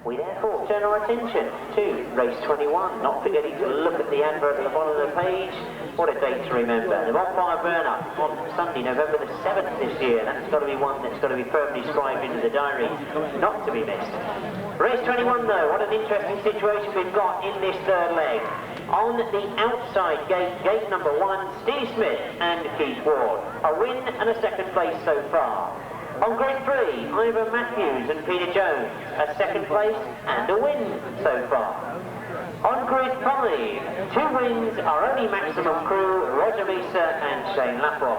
We therefore turn our attention to race 21, not forgetting to look at the advert at the bottom of the page. What a date to remember. The bonfire Verner on Sunday, November the 7th this year. That's got to be one that's got to be firmly scribed into the diary, not to be missed. Race 21 though, what an interesting situation we've got in this third leg. On the outside gate, gate number 1, Steve Smith and Keith Ward. A win and a second place so far. On grid 3, Ivor Matthews and Peter Jones, a second place and a win so far. On grid 5, 2 wins, our only maximum crew, Roger Misa and Shane Laphroaig.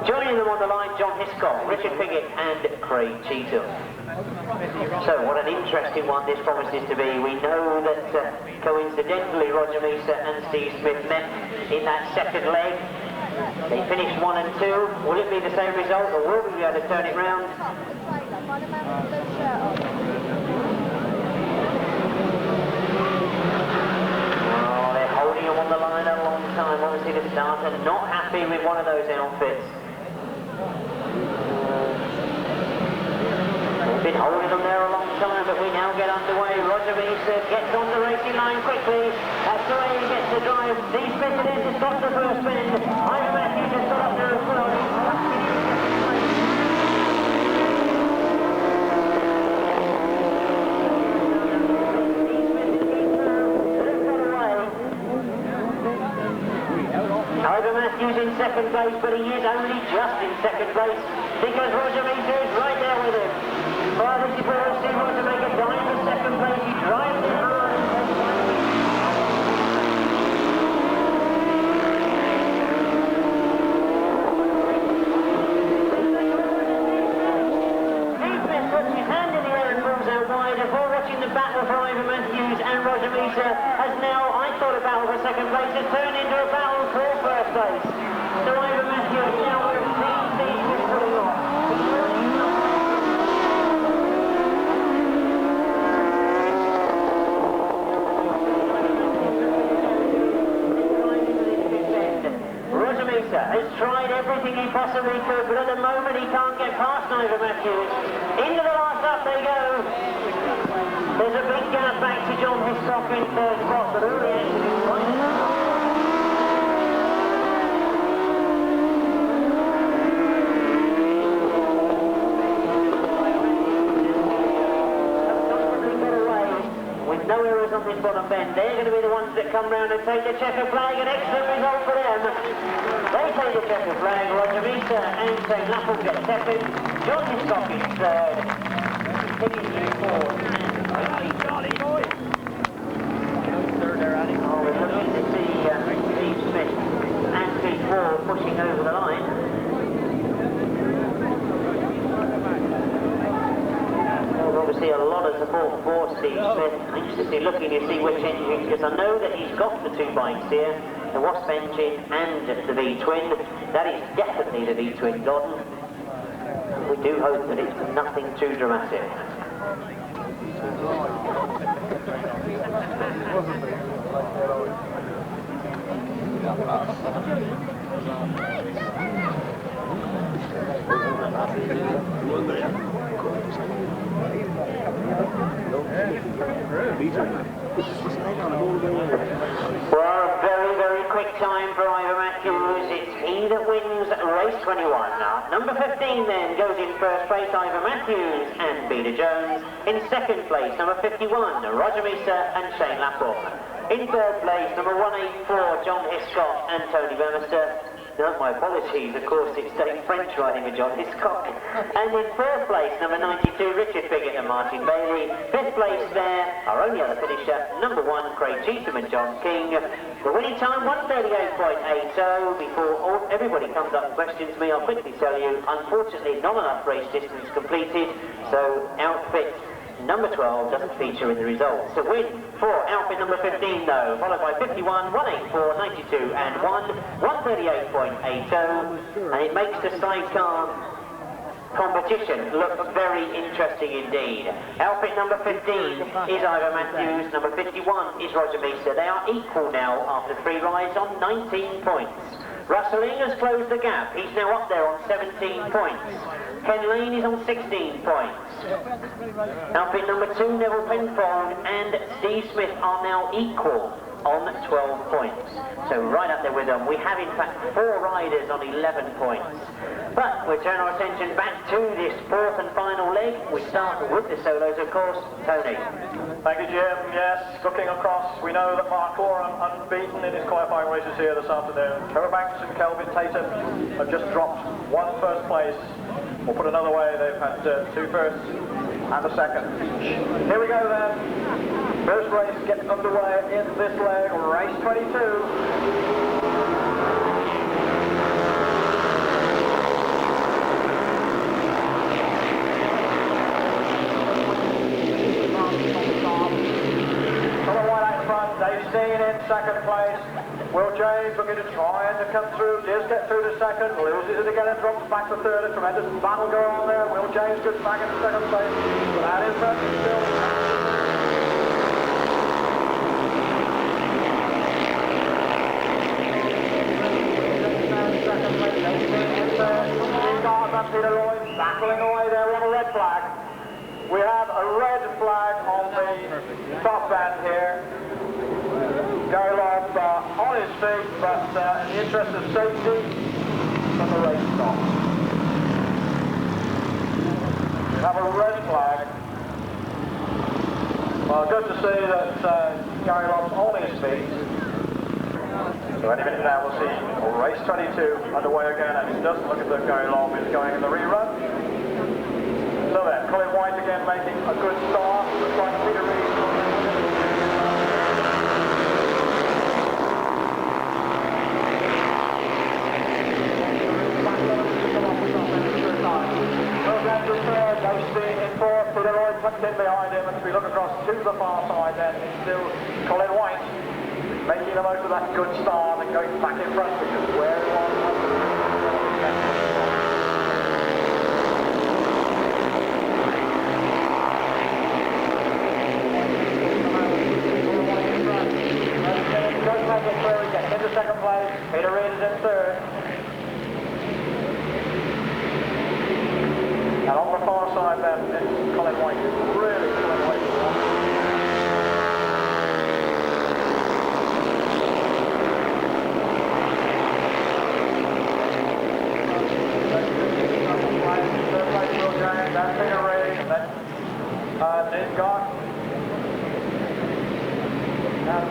Joining them on the line, John Hiscock, Richard Piggott and Craig Cheetham. So what an interesting one this promises to be. We know that coincidentally Roger Misa and Steve Smith met in that second leg. They finished 1 and 2. Will it be the same result or will we be able to turn it round? Oh, they're holding him on the line a long time. Obviously the starter not happy with one of those outfits. We've been holding them there a long time, but we now get underway. Roger Misa gets on the racing line quickly. That's the way he gets the drive. Steve Smith then to stop the first bend. Ivor Matthews has got up there as well. Ivor Matthews in second place, but he is only just in second place because Roger Misa is right there with him. Well, this is where we'll see Roger make a dive in second place. He drives it hard. Before watching the battle for Ivor Matthews and Roger Misa has now, I thought a battle for second place, has turned into a battle for first place. So Ivor Matthews now with Steve Smith pulling off. Roger Misa has tried everything he possibly could, but at the moment he can't get past Ivor Matthews. Into the last lap they go. There's a big gap back to John Hiscock in third spot, but early actually right. With no errors on this bottom bend, they're going to be the ones that come round and take the checker flag. An excellent result for them. They take the checker flag. Roger Misa and Shane Laphroaig get second. John Hiscock is third. Higgins in fourth. Oh, we're looking to see Steve Smith and Keith Ward pushing over the line. There's obviously a lot of support for Steve Smith. Anxiously looking to see which engine, because I know that he's got the 2 bikes here, the Wasp engine and the V-twin. That is definitely the V-twin Garton. We do hope that it's nothing too dramatic. Well, a very, very quick time for Ivor Matthews. It's he that wins race 21. Now, number 15 then goes in first place, Ivor Matthews and Peter Jones. In second place, number 51, Roger Misa and Shane Laphroaig. In third place, number 184, John Hiscock and Tony Burmester. No, my apologies, of course, it's Dave French riding with John Hiscock. And in fourth place, number 92, Richard Piggott and Martin Bailey. Fifth place there, our only other finisher, number 1, Craig Cheetham and John King. The winning time, 1:38.80. Before everybody comes up and questions me, I'll quickly tell you, unfortunately, not enough race distance completed, so outfit number 12 doesn't feature in the results. The win for outfit number 15 though, followed by 51, 184, 92 and 138.80, and it makes the sidecar competition look very interesting indeed. Outfit number 15 is Ivor Matthews, number 51 is Roger Misa. They are equal now after 3 rides on 19 points. Russelling has closed the gap. He's now up there on 17 points. Ken Lane is on 16 points. Outfit number 2, Neville Penfold and Steve Smith are now equal on 12 points. So right up there with them. We have in fact 4 riders on 11 points. But we turn our attention back to this 4th and final leg. We start with the solos, of course. Tony. Thank you, Jim. Yes, looking across, we know that Mark Loram, unbeaten in his qualifying races here this afternoon. Trevor and Kelvin Tatum have just dropped 1 first place. Or put another way, they've had 2 firsts and a second each. Here we go then. First race gets underway in this leg, race 22. Stein in second place. Will James looking to try and to come through. Does get through to second. Loses it again and drops back to third. A tremendous battle going on there. Will James gets back into second place. But that is still. Lloyd battling away there on a red flag. We have a red flag on the top end here. Lobb on his feet, but in the interest of safety, from the race stop. We have a red flag. Well, good to see that Lobb's on his feet. So any minute now we'll see race 22 underway again, and it doesn't look as though Lobb is going in the rerun. So then, Colin White again making a good start. Looks like Peter Reed. Tucked in behind him, and as we look across to the far side then, it's still Colin White making the most of that good start and going back in front because where he was. He gets into second place, Peter Reed is in third. And on the far side then, it's Colin White, really Colin White. Third place Will James, that's Peter Reed, and then Garton. And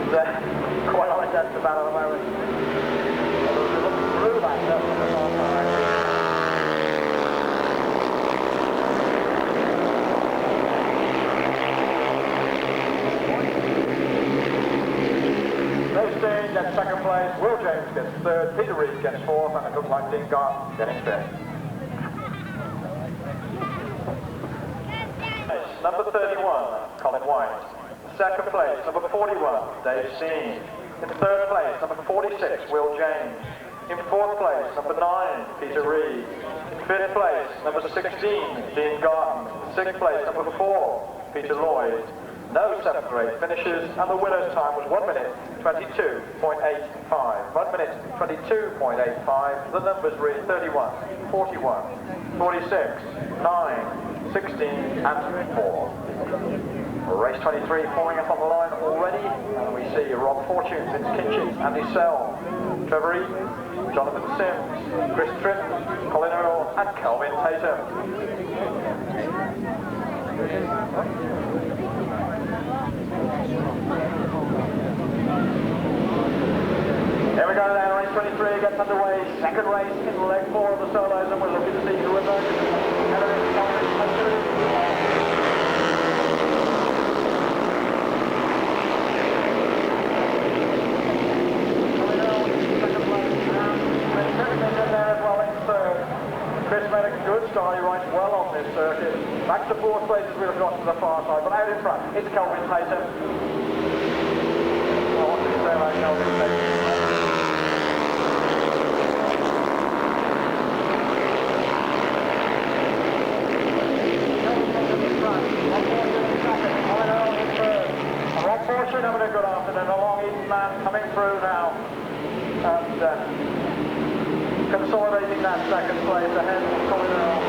quite like that's the battle at the moment. We're looking through that stuff on the far side. Stein gets second place, Will James gets third, Peter Reed gets fourth, and it looks like Dean Garton getting fifth. Number 31, Colin White. Second place, number 41, Dave Stein. In third place, number 46, Will James. In fourth place, number 9, Peter Reed. In fifth place, number 16, Dean Garton. Sixth place, number 4, Peter Lloyd. No 7th grade finishes, and the winner's time was 1 minute 22.85. 1 minute 22.85. The numbers read 31, 41, 46, 9, 16, and 4. Race 23 forming up on the line already, and we see Rob Fortune, Vince Kinchin, Andy Sell, Trevor, Jonathan Sims, Chris Tripp, Colin Earl, and Kelvin Tatum. Here we go then, race 23 gets underway, second race in leg 4 of the solos, and we're looking to see who emerges. Chris made a good start, he rides well on this circuit. Back to 4th place as we look across to the far side, but out in front, it's Kelvin Tatum. Well, what can you say about Kelvin Tatum? Having a good afternoon, a long east man coming through now, and Consolidating that second place ahead of Colin Earl.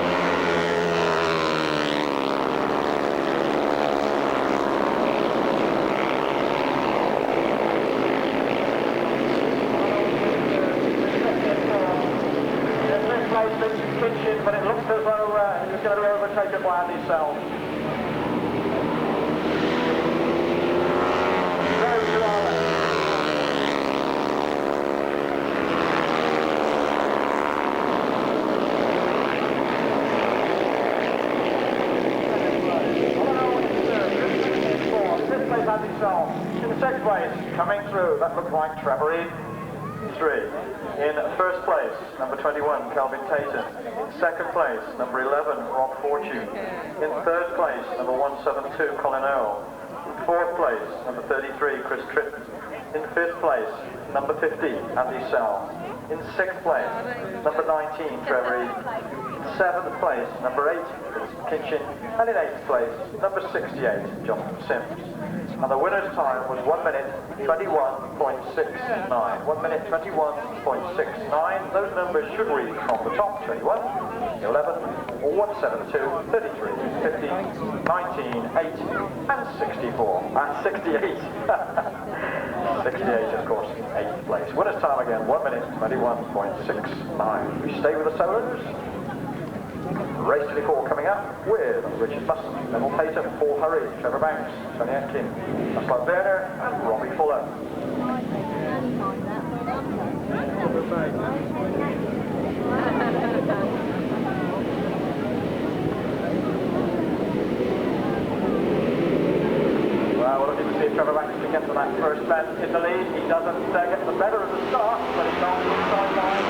Fifth place is Kinchin, but it looks as though he's going to be overtaken by Andy Self. Very slowly. In the sixth place, coming through, that looks like Trevor in 3. In first place, number 21, Kelvin Tatum. In second place, number 11, Rob Fortune. In third place, number 172, Colin Earl. In fourth place, number 33, Chris Tritton. In fifth place, number 50, Andy Sell. In sixth place, number 19, Trevor. In seventh place, number 8, Kinchin. And in eighth place, number 68, Jonathan Sims. And the winner's time was 1 minute 21.69. 1 minute 21.69. Those numbers should read from the top: 21, 11, 172, 33, 50, 19, 8, and 64. And 68. 68, of course, in 8th place. Winner's time again, 1 minute 21.69. We stay with the Solars. Race 24 coming up with Richard Buston, Neville Tatum, Paul Hurry, Trevor Banks, Tony Atkin, Vaclav Verner, and Robbie Fuller. Well, we're looking to see if Trevor Banks can get to that first bend in the lead. He doesn't get the better of the start, but he's on the sideline.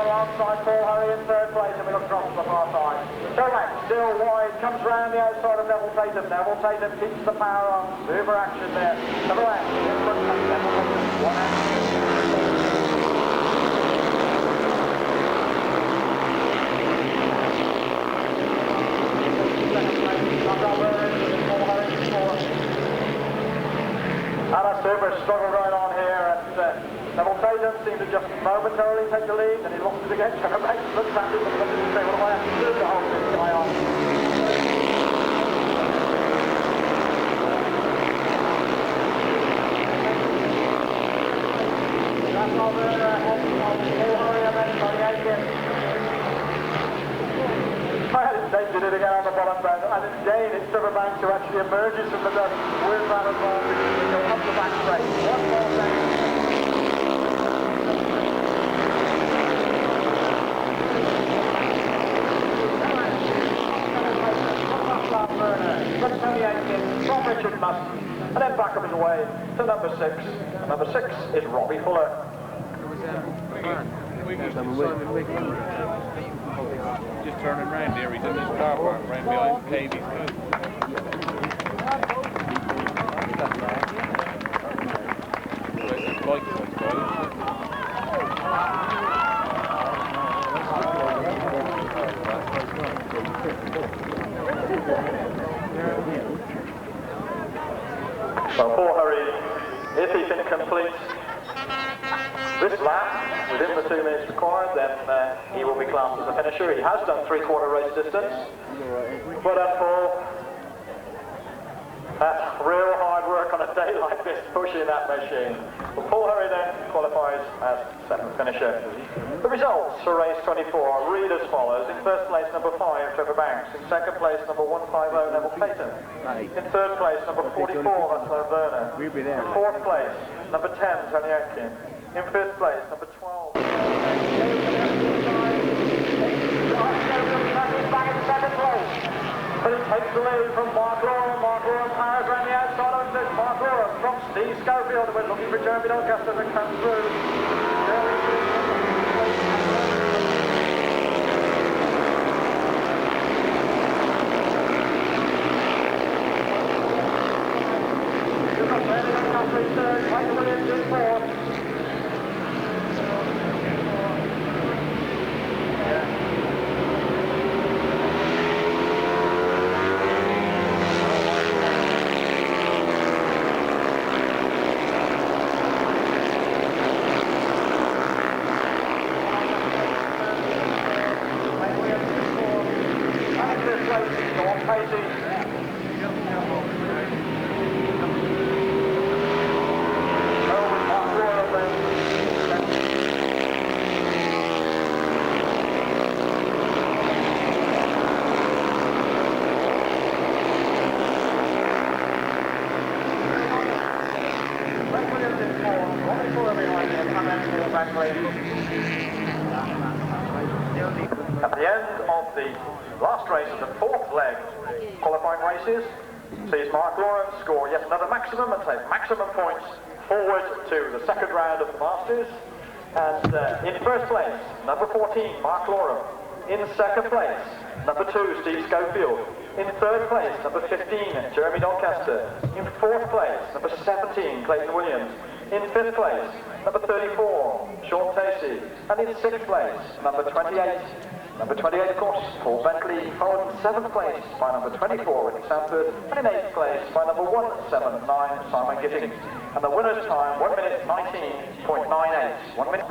Alongside Paul Hurry in third place, and we look across the far side. Trevor still wide, comes round the outside of Neville Tatum. Neville Tatum keeps the power on. Super action there. Trevor in front of Neville Tatum. One action. And a super struggle going on here, and Neville Tatum seemed to just momentarily take the lead, and he lost it again. Trevor Banks looks at him and looks to say, what do I have to do to hold this guy on? That's all Verner ahead of Paul Hurry and then Tony Atkin. Did it again on the bottom bend, and again it's Trevor Banks who actually emerges from the dust with that advantage. We go up the back straight. One more second. From Tony Atkin, from Richard Buston, and then back up his way to number 6. And number 6 is Robbie Fuller. Just turning around there, he's in his car park, right behind Katie's food. Well, Paul Hurry, if he can complete this lap within the 2 minutes required, then he will be classed as a finisher. He has done 3/4 race distance. But Paul, that's real hard work on a day like this, pushing that machine. Well, Paul Hurry then qualifies as 7th finisher. The results for race 24 read as follows. In first place, number 5, Trevor Banks. In second place, number 150, Neville Tatum. In third place, number 44, Vaclav Verner. In fourth place, number 10, Tony Atkin. In fifth place, number 12. Back in second place. But it takes the lead from Mark Loram. Mark Loram powers around the outside of it. Mark Loram from Steve Schofield. We're looking for Jeremy Doncaster to come through. Clayton Williams in fourth. At the end of the last race of the fourth leg qualifying races, sees Mark Loram score yet another maximum and take maximum points forward to the second round of the Masters. And in first place, number 14, Mark Loram. In second place, number 2, Steve Schofield. In third place, number 15, Jeremy Doncaster. In fourth place, number 17, Clayton Williams. In fifth place, number 34, Sean Tacey. And in sixth place, number 28. Number 28, of course, Paul Bentley, followed in seventh place by number 24, Ricky Sanford, and in eighth place by number 179, Simon Giddings. And the winner's time, 1 minute 19.98. 1 minute.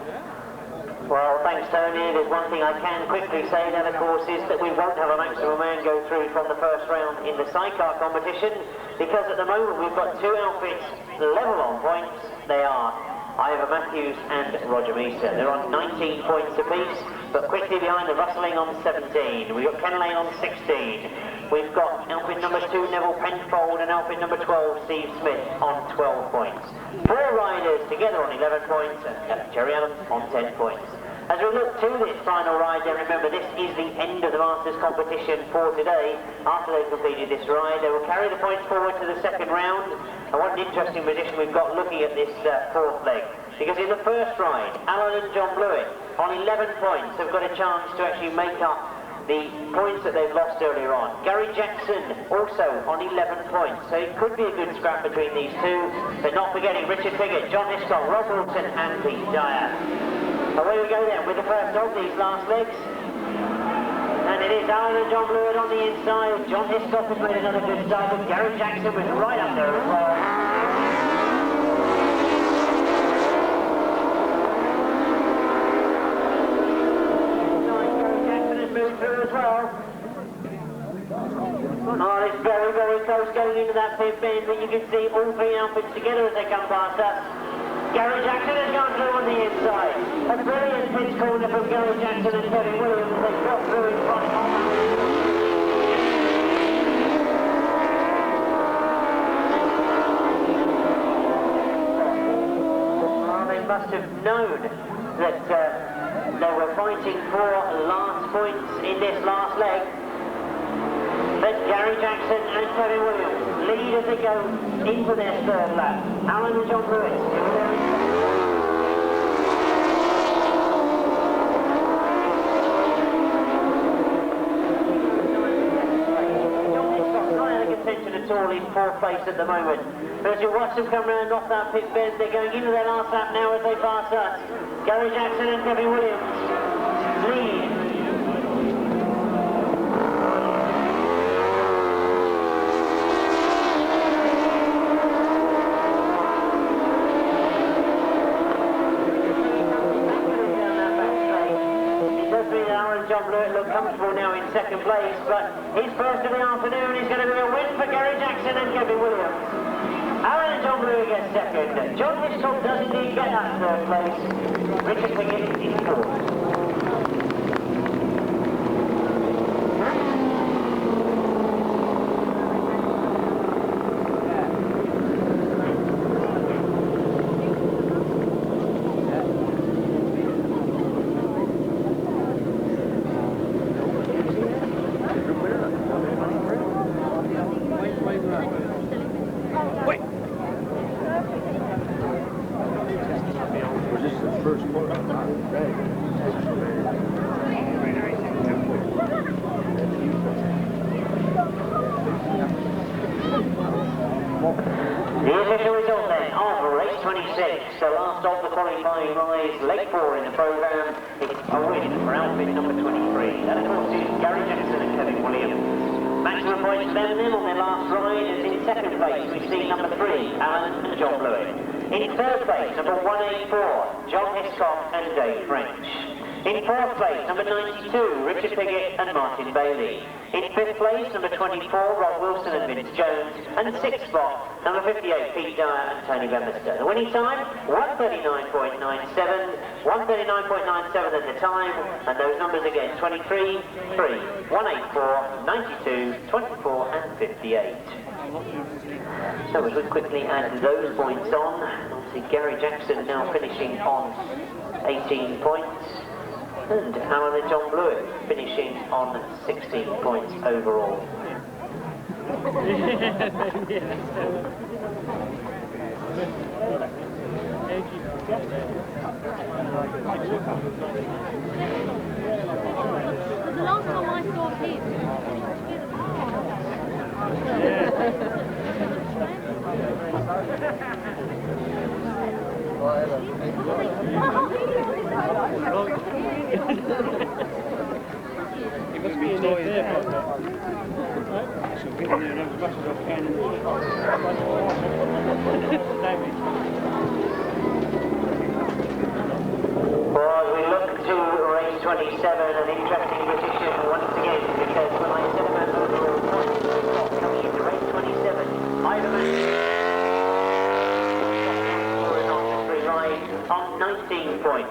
Well, thanks, Tony. There's one thing I can quickly say, then, of course, is that we won't have a maximum man go through from the first round in the sidecar competition, because at the moment we've got two outfits level on points. They are Ivor Matthews and Roger Meeser. They're on 19 points apiece, but quickly behind the Rustling on 17. We've got Ken Lane on 16. We've got outfit number 2, Neville Penfold, and outfit number 12, Steve Smith, on 12 points. 4 riders together on 11 points, and Jerry Allen on 10 points. As we look to this final ride, then remember this is the end of the Masters competition for today. After they've completed this ride, they will carry the points forward to the second round. And what an interesting position we've got looking at this fourth leg. Because in the first ride, Alan and John Blewett on 11 points have got a chance to actually make up the points that they've lost earlier on. Gary Jackson also on 11 points, so it could be a good scrap between these two. But not forgetting Richard Piggott, John Hiscock, Rob Wilson and Pete Dyer. Away we go then with the first of these last legs. And it is Alan and John Blewett on the inside. John Hiscock has made another good start, but Gary Jackson was right up there as well. Gary Jackson has moved through as well. Oh, it's very, very close going into that pit bend, but you can see all three outfits together as they come past us. Gary Jackson has gone through on the inside. A brilliant pitch corner from Gary Jackson and Kevin Williams. They've got through in front of Well, they must have known that they were fighting for last points in this last leg. But Gary Jackson and Kevin Williams lead as they go into their third lap. Alan and John Blewett. At all in fourth place at the moment. But as you watch them come round off that pit bend, they're going into their last lap now as they pass us. Gary Jackson and Kevin Williams lead. John Blewett look comfortable now in second place, but his first of the afternoon is going to be a win for Gary Jackson and Kevin Williams. Alan and John Blewett get second. John Hiscock does indeed get that third place. Richard Piggott is fourth. Leg 4 in the programme, it's a win for outfit number 23. That of course is Gary Jackson and Kevin Williams. Maximum points for them then on their last ride, as in second place we see number 3, Alan and John Blewett. In third place, number 184, John Hiscock and Dave French. In 4th place, number 92, Richard Piggott and Martin Bailey. In 5th place, number 24, Rob Wilson and Vince Jones. And 6th spot, number 58, Pete Dyer and Tony Bemmister. The winning time, 1:39.97. 1:39.97 at the time. And those numbers again, 23, 3, 184, 92, 24 and 58. So as we quickly add those points on, obviously Gary Jackson now finishing on 18 points, and Alan and John Blewett finishing on 16 points overall. The last time I saw him, He must be in there. So get in there as much as I can. Well, we look to race 27, an interesting position once again, because when I said about overall points, coming into race 27, Iverman on 19 points.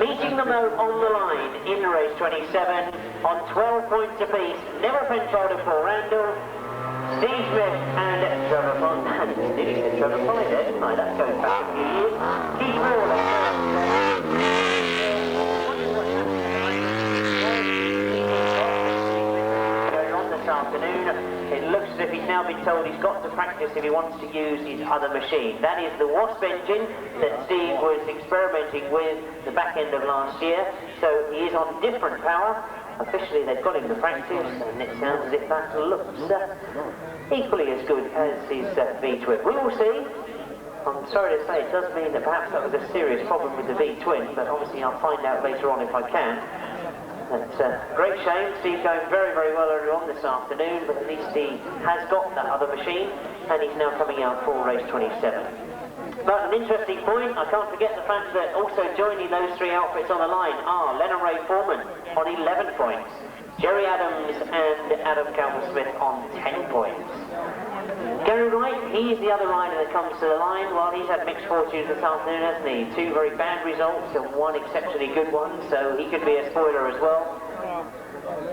Meeting them out on the line in race 27 on 12 points apiece, Neville Penfold and Paul Randall, Steve Smith and Trevor Fine. Nearly said Trevor Fine there, didn't I? That goes back a few years. Keith Moore going on this afternoon. It looks as if he's now been told he's got to practice if he wants to use his other machine. That is the Wasp engine that Steve was experimenting with the back end of last year. So he is on different power. Officially they've got him to practice, and it sounds as if that looks equally as good as his V-twin. We will see. I'm sorry to say it does mean that perhaps that was a serious problem with the V-twin, but obviously I'll find out later on if I can. It's a great shame. Steve going very, very well earlier on this afternoon, but at least he has got that other machine, and he's now coming out for race 27. But an interesting point, I can't forget the fact that also joining those three outfits on the line are Lennon Ray Foreman on 11 points, Jerry Adams and Adam Calvin-Smith on 10 points. Gary Wright, he's the other rider that comes to the line. Well, he's had mixed fortunes this afternoon, hasn't he? 2 very bad results and 1 exceptionally good one, so he could be a spoiler as well.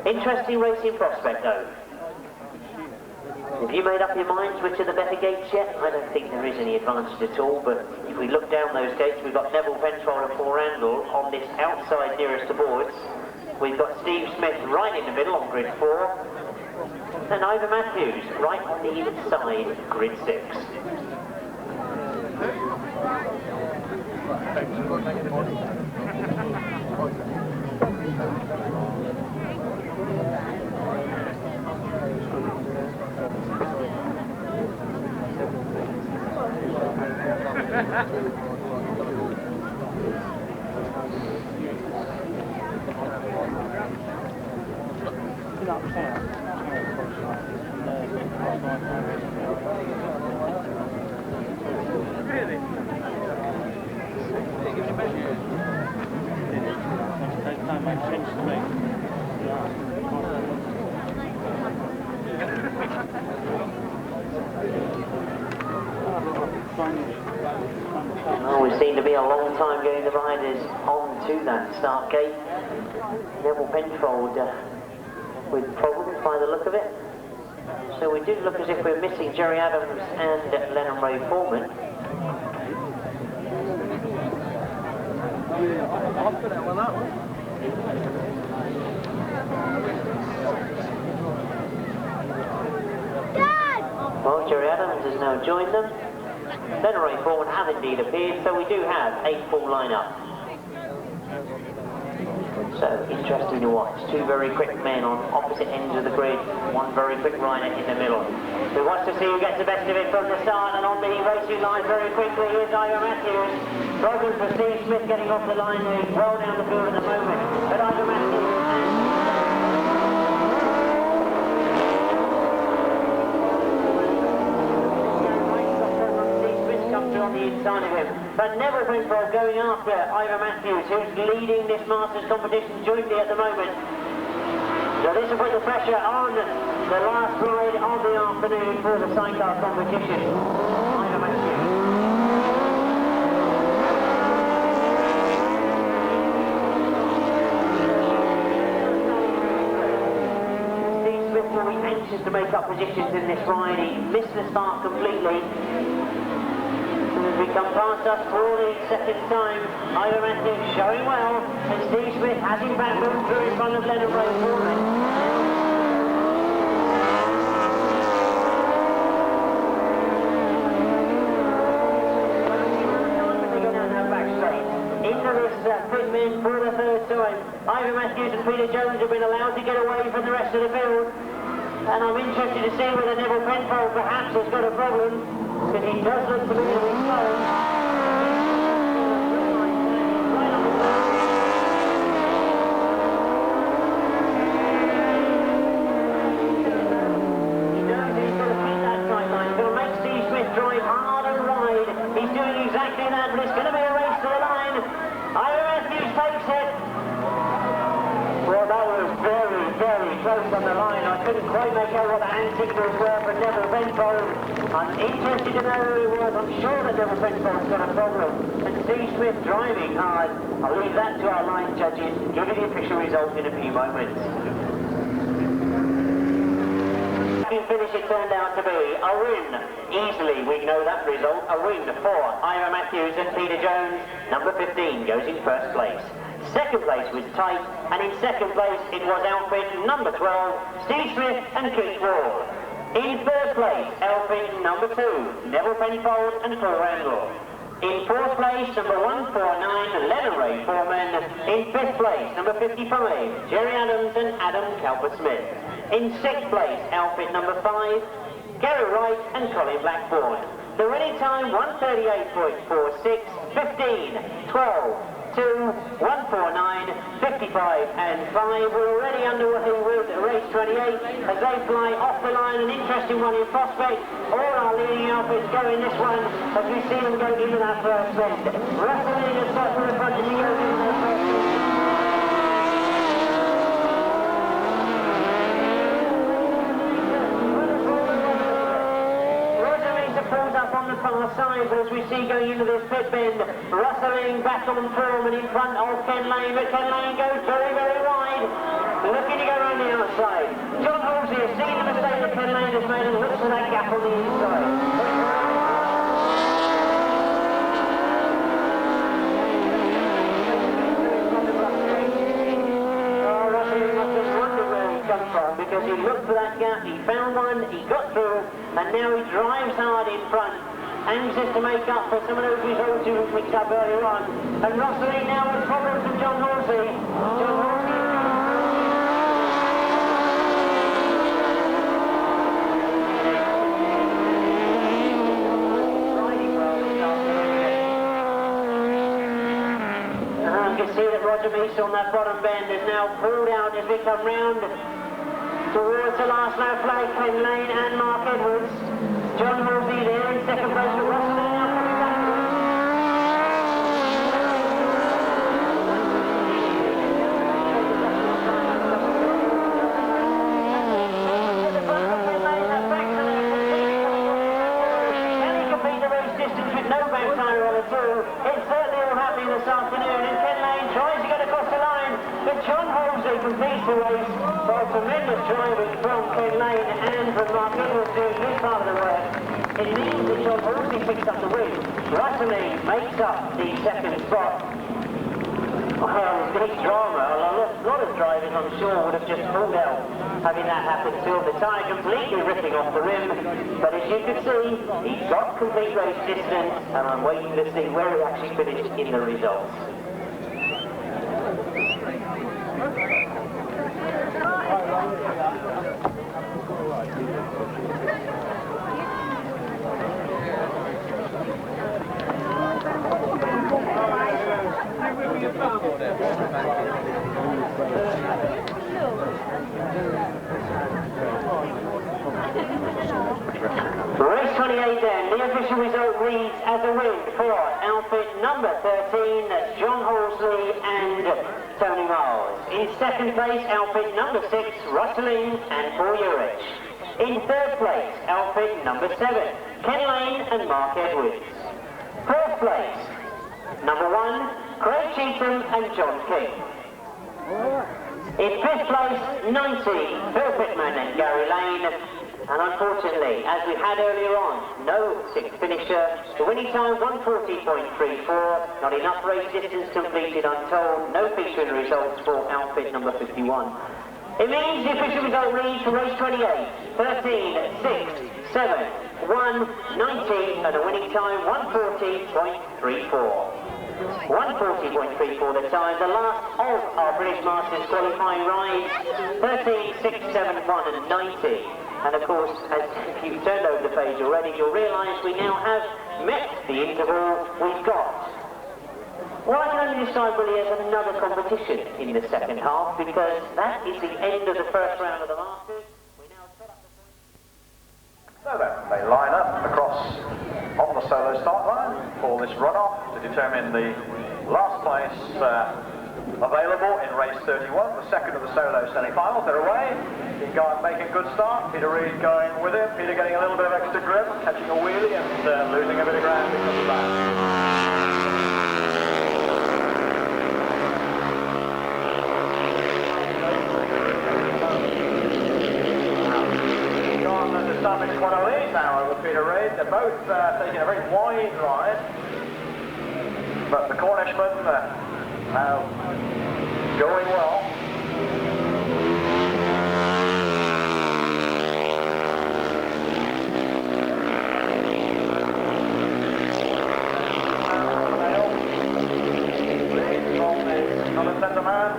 Interesting racing prospect, though. Have you made up your minds which are the better gates yet? I don't think there is any advantage at all, but if we look down those gates, we've got Neville Penfold and Paul Randall on this outside nearest to boards. We've got Steve Smith right in the middle on grid 4. And Ivor Matthews right on the inside, grid 6. Well, we seem to be a long time getting the riders onto that start gate. Neville Penfold with problems by the look of it. So we do look as if we're missing Jerry Adams and Lennon Ray Foreman. Well, Jerry Adams has now joined them. Lennon Ray Foreman has indeed appeared, so we do have a full lineup. So, interesting to watch. 2 very quick men on opposite ends of the grid, 1 very quick rider in the middle. We watch to see who gets the best of it from the start, and on the racing line very quickly, here's Ivor Matthews. Problem for Steve Smith getting off the line, he's well down the field at the moment. But Ivor Matthews on on the inside of him. But Neville Penfold going after Ivor Matthews, who's leading this Masters competition jointly at the moment. So this will put the pressure on the last ride of the afternoon for the sidecar competition. Ivor Matthews. Will be anxious to make up positions in this ride. He missed the start completely. As we come past us for the second time, Ivor Matthews showing well, and Steve Smith has in fact moved through in front of Leonard Ray Foreman. Into this pit bin for the third time. Ivor Matthews and Peter Jones have been allowed to get away from the rest of the field. And I'm interested to see whether Neville Penfold perhaps has got a problem, because he does look to be a bit slow. He knows he's got to keep that tight line. He's going to make Steve Smith drive hard and wide. He's doing exactly that, but it's going to be a race to the line. Ivor Matthews takes it. Well, that was very, very close on the line. I couldn't quite make out what the hand signals were for Neville Penfold. I'm interested to know who it was. I'm sure that Neville Penfold's got a problem. And Steve Smith driving hard. I'll leave that to our line judges. Give you the official result in a few moments. Finish it turned out to be a win. Easily, we know that result. A win for Ivor Matthews and Peter Jones. Number 15 goes in first place. Second place was tight, and in second place it was outfit number 12, Steve Smith and Keith Wall. In third place, outfit number 2, Neville Penfold and Paul Randall. In fourth place, number 149, Leonard Ray Foreman. In fifth place, number 55, Jerry Adams and Adam Calper-Smith. In sixth place, outfit number 5, Gary Wright and Colin Blackburn. The winning time, 138.46, 15, 12, 2, 149, 55 and 5. We're already underway with race 28 as they fly off the line. An interesting one in prospect. All our leading outfits go in this one as we see them go into that first bend. Wrestling has got to the front as he goes into that first bend. Pulls up on the far side, but as we see going into this pit bend, rustling back on form and in front of Ken Lane, but Ken Lane goes very, very wide, looking to go around the outside. John Halsey has seen the mistake that Ken Lane has made and looks for that gap on the inside. Because he looked for that gap, he found one, he got through, and now he drives hard in front, anxious to make up for some of those results he picked up earlier on. And Rossley now with problems from John Halsey. John Halsey. You can see that Roger Meese on that bottom bend is now pulled out as we come round towards the last lap flag, Ken Lane and Mark Edwards. John Halsey there in second place with Russell now coming back. Can he complete the race distance with no back tyre on the two? It certainly will happen this afternoon, and Ken Lane tries to get across the line, but John Halsey completes the race. Tremendous driving from Ken Lane and from Mark Edwards doing his part of the work. It means that John Halsey picks up the win. Russell makes up the second spot. Well, big drama. A lot of drivers, I'm sure, would have just pulled out having that happen to him. The tyre completely ripping off the rim. But as you can see, he got complete race distance, and I'm waiting to see where he actually finished in the results. Race 28 then, the official result reads as a win for outfit number 13, that's John Horsley and Tony Miles. In second place, outfit number 6, Russell and Paul Urich. In third place, outfit number 7, Ken Lane and Mark Edwards. Fourth place, number 1, Craig Cheatham and John King. In fifth place, 90, Phil Pittman and Gary Lane. And unfortunately, as we had earlier on, no sixth finisher. The winning time 140.34. Not enough race distance completed, untold. No feature in the results for outfit number 51. It means the official result reads for race 28, 13, 6, 7, 1, 19, and the winning time 140.34. 140.34 the time, the last of our British Masters qualifying rides, 13, 6, 7, 1 and 90. And of course, as you've turned over the page already, you'll realise we now have met the interval we've got. Well, I can only describe really as another competition in the second half, because that is the end of the first round of the Masters. We now set up the points. So then, they line up across on the solo start line for this runoff to determine the last place available in race 31, the second of the solo semi-finals. They're away. Garton making a good start. Peter Reid going with him. Peter getting a little bit of extra grip, catching a wheelie and losing a bit of ground because of that. Garton has established one of these now over Peter Reid. They're both taking a very wide line, but the Cornishman now going well. Another centre man.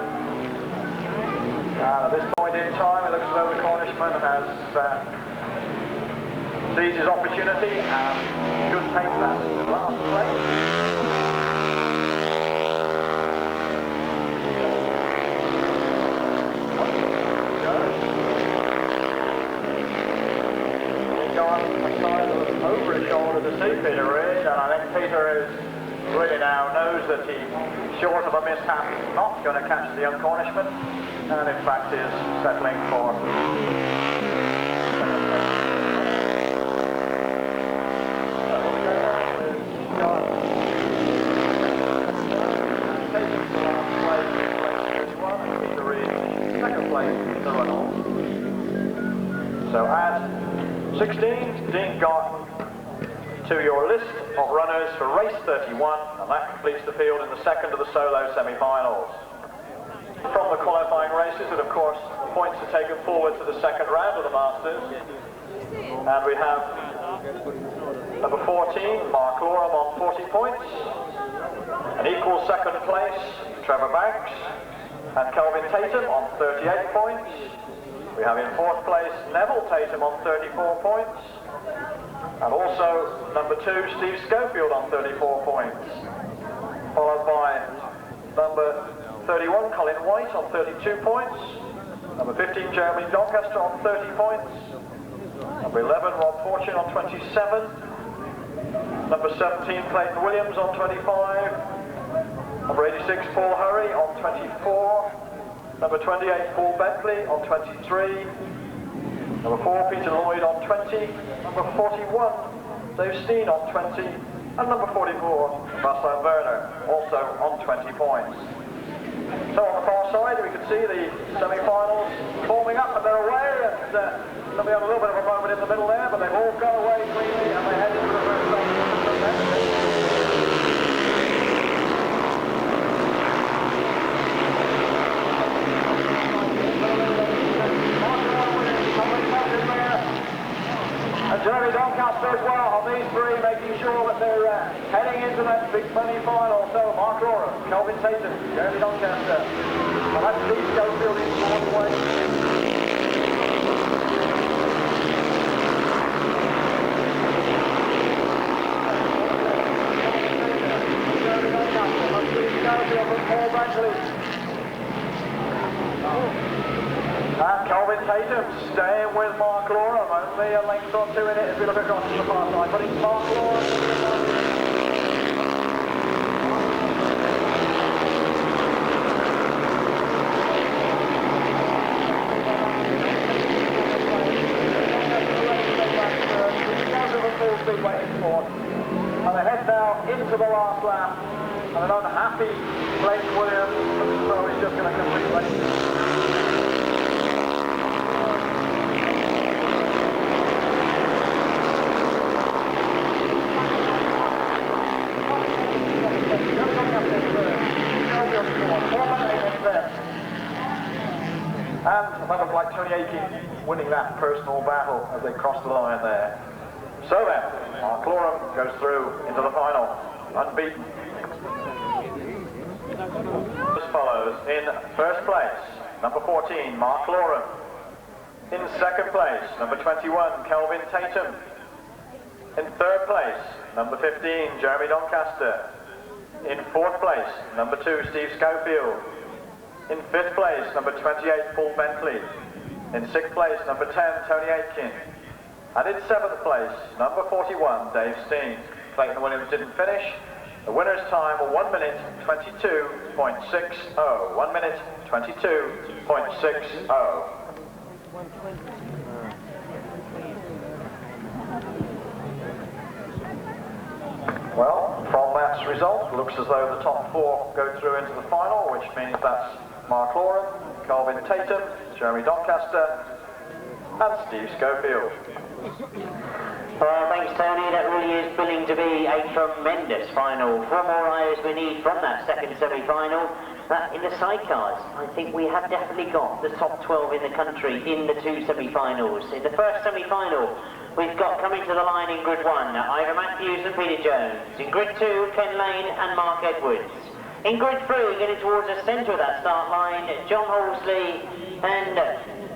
At this point in time, it looks as though the Cornishman has seized his opportunity and should take that last place. Over his shoulder to see Peter Reid, and I think Peter is really now knows that he, short of a mishap, is not going to catch the young Cornishman, and in fact is settling for Peter Reid, second place in the runoff. So at 16, Dean Garton to your list of runners for race 31, and that completes the field in the second of the solo semi-finals. From the qualifying races, and of course, points are taken forward to the second round of the Masters. And we have number 14, Mark Loram on 40 points. An equal second place, Trevor Banks and Kelvin Tatum on 38 points. We have in fourth place Neville Tatum on 34 points, and also number 2 Steve Schofield on 34 points, followed by number 31 Colin White on 32 points, number 15 Jeremy Doncaster on 30 points, number 11 Rob Fortune on 27, number 17 Clayton Williams on 25, number 86 Paul Hurry on 24, number 28, Paul Bentley on 23. Number 4, Peter Lloyd on 20. Number 41, Dave Stein on 20. And number 44, Vaclav Verner, also on 20 points. So on the far side, we can see the semi-finals forming up, and they're away. And we have a little bit of a moment in the middle there, but they've all gone away cleanly, and they head into the first round. And Jeremy Doncaster as well on these three, making sure that they're heading into that big money final. So Mark Loram, Kelvin Tatum, Jeremy Doncaster, and that's Steve Schofield in fourth place. Jeremy Doncaster, that's Steve Schofield and Paul Bentley. And Kelvin Tatum staying with Mark Loram, only a length or two in it as we look across to the far side, but it's Mark Loram. And they head now into the last lap, and an unhappy Blake Williams looks as though he's just going to complete and another like Tony Atkin winning that personal battle as they cross the line there. So then, Mark Loram goes through into the final, unbeaten. As follows, in first place, number 14, Mark Loram. In second place, number 21, Kelvin Tatum. In third place, number 15, Jeremy Doncaster. In fourth place, number 2, Steve Schofield. In fifth place, number 28, Paul Bentley. In sixth place, number 10, Tony Atkin. And in seventh place, number 41, Dave Stein. Clayton Williams didn't finish. The winner's time, 1 minute 22.60. 1 minute 22.60. Well, from that result, looks as though the top 4 go through into the final, which means that's Mark Loram, Kelvin Tatum, Jeremy Doncaster, and Steve Schofield. Well, thanks Tony, that really is billing to be a tremendous final. 4 more riders we need from that second semi-final. In the sidecars, I think we have definitely got the top 12 in the country in the 2 semi-finals. In the first semi-final, we've got coming to the line in grid 1, Ivor Matthews and Peter Jones. In grid 2, Ken Lane and Mark Edwards. In grid 3, getting towards the centre of that start line, John Halsley and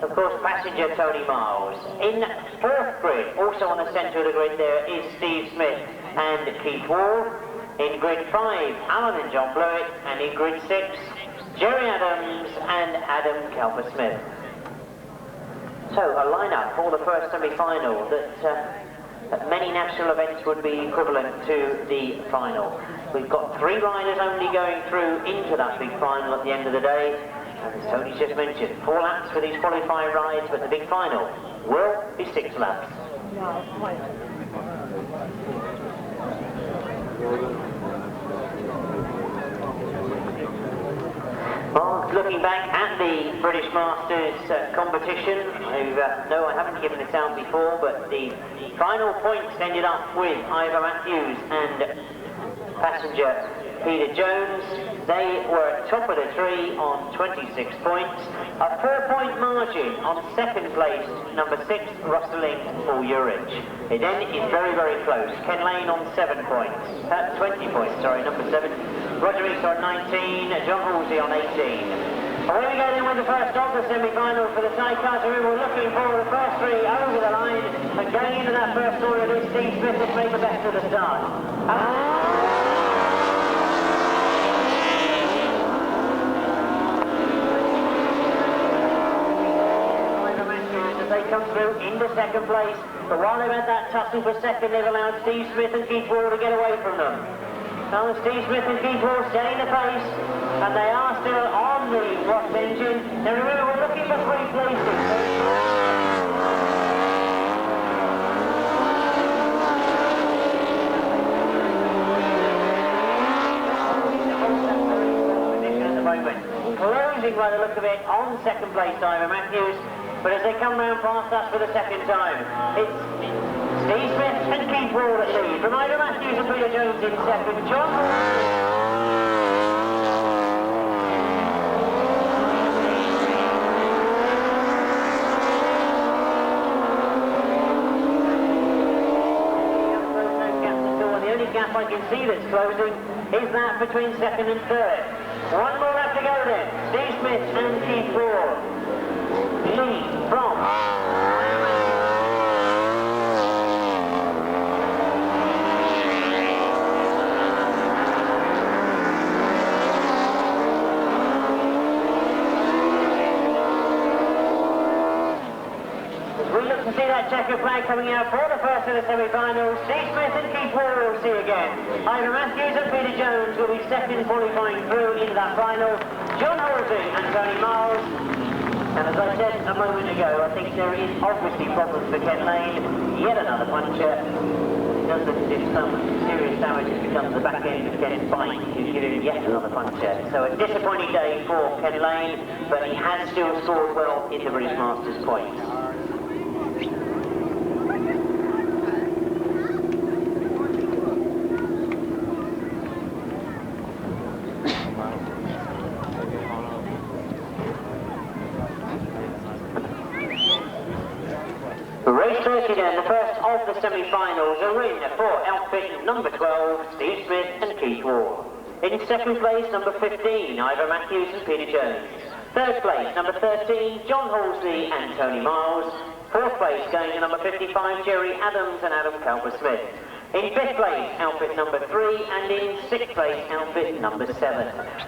of course, passenger Tony Miles. In fourth grid, also on the centre of the grid there, is Steve Smith and Keith Wall. In grid 5, Alan and John Blewett. And in grid 6, Jerry Adams and Adam Calver-Smith. So, a lineup for the first semi-final that at many national events would be equivalent to the final. We've got 3 riders only going through into that big final at the end of the day. And as Tony's just mentioned, 4 laps for these qualifying rides, but the big final will be 6 laps. Well, looking back at the British Masters competition, no, I haven't given this out before, but the final points ended up with Ivor Matthews and passenger Peter Jones. They were top of the tree on 26 points. A 4-point margin on second place, number 6, Rustling for Urich. It then is very, very close. Ken Lane on 7 points. 20 points, sorry, number 7. Roger East on 19, John Halsey on 18. Away we go then with the first of the semi-final for the sidecars. We were looking for the first 3 over the line. And going into that first corner, this Steve Smith has made the best of the start. They come through into second place, but while they've had that tussle for second, they've allowed Steve Smith and Keith Wall to get away from them. Now Steve Smith and Keith Wall setting the pace, and they are still on the Ross engine. Now remember, we're looking for 3 places. At the moment, closing by the look of it on second place, Ivor Matthews. But as they come round past us for the second time, it's Steve Smith and Keith Wall at lead. From Ivor Matthews and Peter Jones in second. John. The only gap I can see that's closing is that between second and third. 1 more lap to go then. Steve Smith and Keith Wall. Lead from checker flag coming out for the first of the semi-finals. Steve Smith and Keith Wall will see again. Ivor Matthews and Peter Jones will be second, qualifying through into that final. John Halsey and Tony Miles. And as I said a moment ago, I think there is obviously problems for Ken Lane. Yet another puncher. It does look as if some serious damage has become the back end of Ken's bike. He's giving yet another puncher. So a disappointing day for Ken Lane, but he has still scored well in the British Masters points. Race 30 then, the first of the semi-finals, a win for outfit number 12, Steve Smith and Keith Wall. In second place, number 15, Ivor Matthews and Peter Jones. Third place, number 13, John Halsey and Tony Miles. Fourth place, going to number 55, Jerry Adams and Adam Calver-Smith. In fifth place, outfit number 3, and in sixth place, outfit number 7.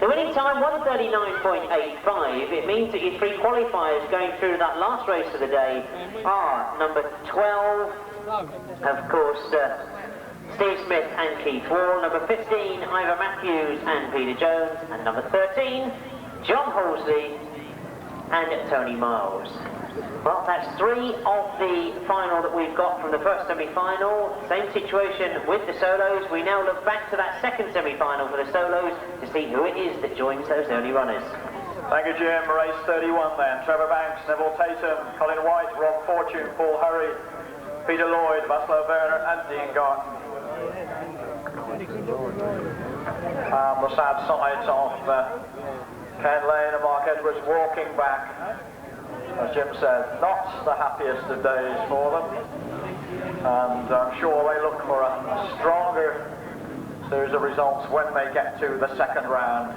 The winning time, 1:39.85. It means that your three qualifiers going through that last race of the day are number 12, of course, Steve Smith and Keith Wall, number 15, Ivor Matthews and Peter Jones, and number 13, John Halsey and Tony Miles. Well, that's 3 of the final that we've got from the first semi-final. Same situation with the solos. We now look back to that second semi-final for the solos to see who it is that joins those early runners. Thank you, Jim. Race 31 then. Trevor Banks, Neville Tatum, Colin White, Rob Fortune, Paul Hurry, Peter Lloyd, Vaclav, Verner and Dean Garton. The sad sides of Ken Lane and Mark Edwards walking back. As Jim said, not the happiest of days for them, and I'm sure they look for a stronger series of results when they get to the second round.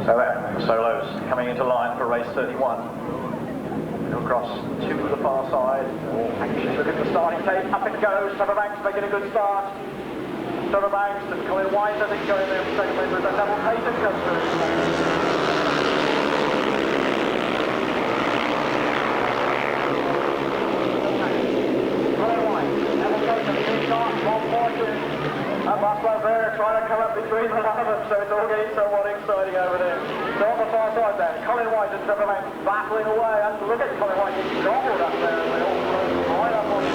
So the solos coming into line for race 31. Across to the far side. Anxious look at the starting tape. Up it goes. Trevor Banks making a good start. Trevor Banks and Colin White, I think, going there for second place. That Neville Tatum comes through. Colin White, Neville Tatum, good start. Rob Fortune and Vaclav Verner trying to come up between the line of them, so it's all getting somewhat exciting over there. So on the far side then, Colin White and Trevor Banks battling away, and look at Colin White getting gobbled up there, and they all throw right up on him.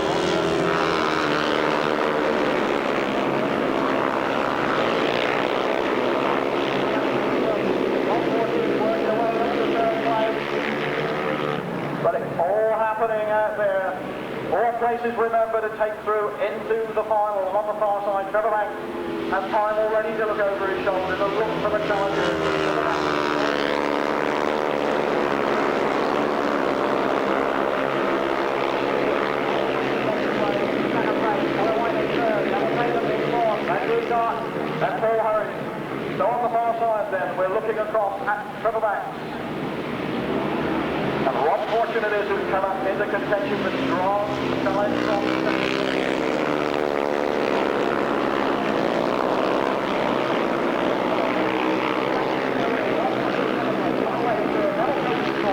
But it's all happening out there. All places, remember, to take through into the final. On the far side, Trevor Banks has time already to look over his shoulder, to look for the challenger. And Paul Hurry. So on the far side then, we're looking across at Trevor Banks. And Rob Fortune it is who's come up into contention with strong challenge from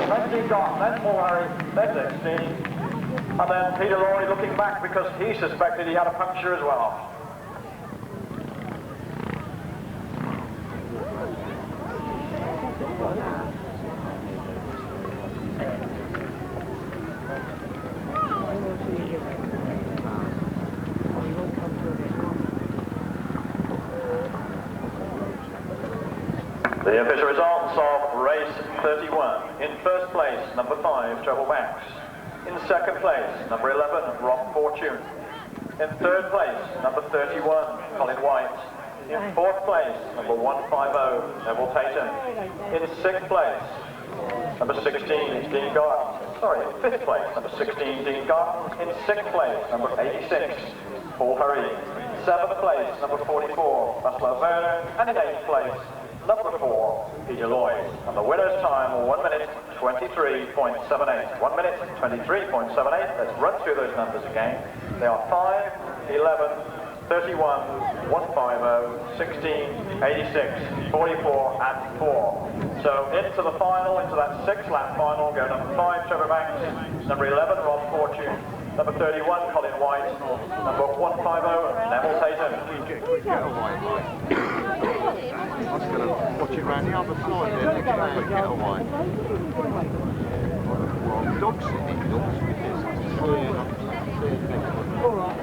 then Garton, then Paul Hurry, then 16. And then Peter Lloyd looking back because he suspected he had a puncture as well. The official results of race 31. In first place, number 5, Trevor Banks. In second place, number 11, Rob Fortune. In third place, number 31, Colin White. In fourth place, number 150, Neville Tatum. In sixth place, number 16, Dean Garton. Sorry, in fifth place, number 16, Dean Garton. In sixth place, number 86, Paul Hurry. Seventh place, number 44, Vaclav Verner. And in eighth place, number 4, Peter Lloyd. And the winner's time, 1 minute 23.78. 1 minute 23.78. Let's run through those numbers again. They are 5, 11, 31, 150, 16, 86, 44 and 4. So into the final, into that 6-lap final, go number 5, Trevor Banks, number 11, Rob Fortune, number 31, Colin White, number 150, Neville Tatum. I was going to watch it round the other side there, next to the getaway. Well, dog sitting, dogs with this. All right.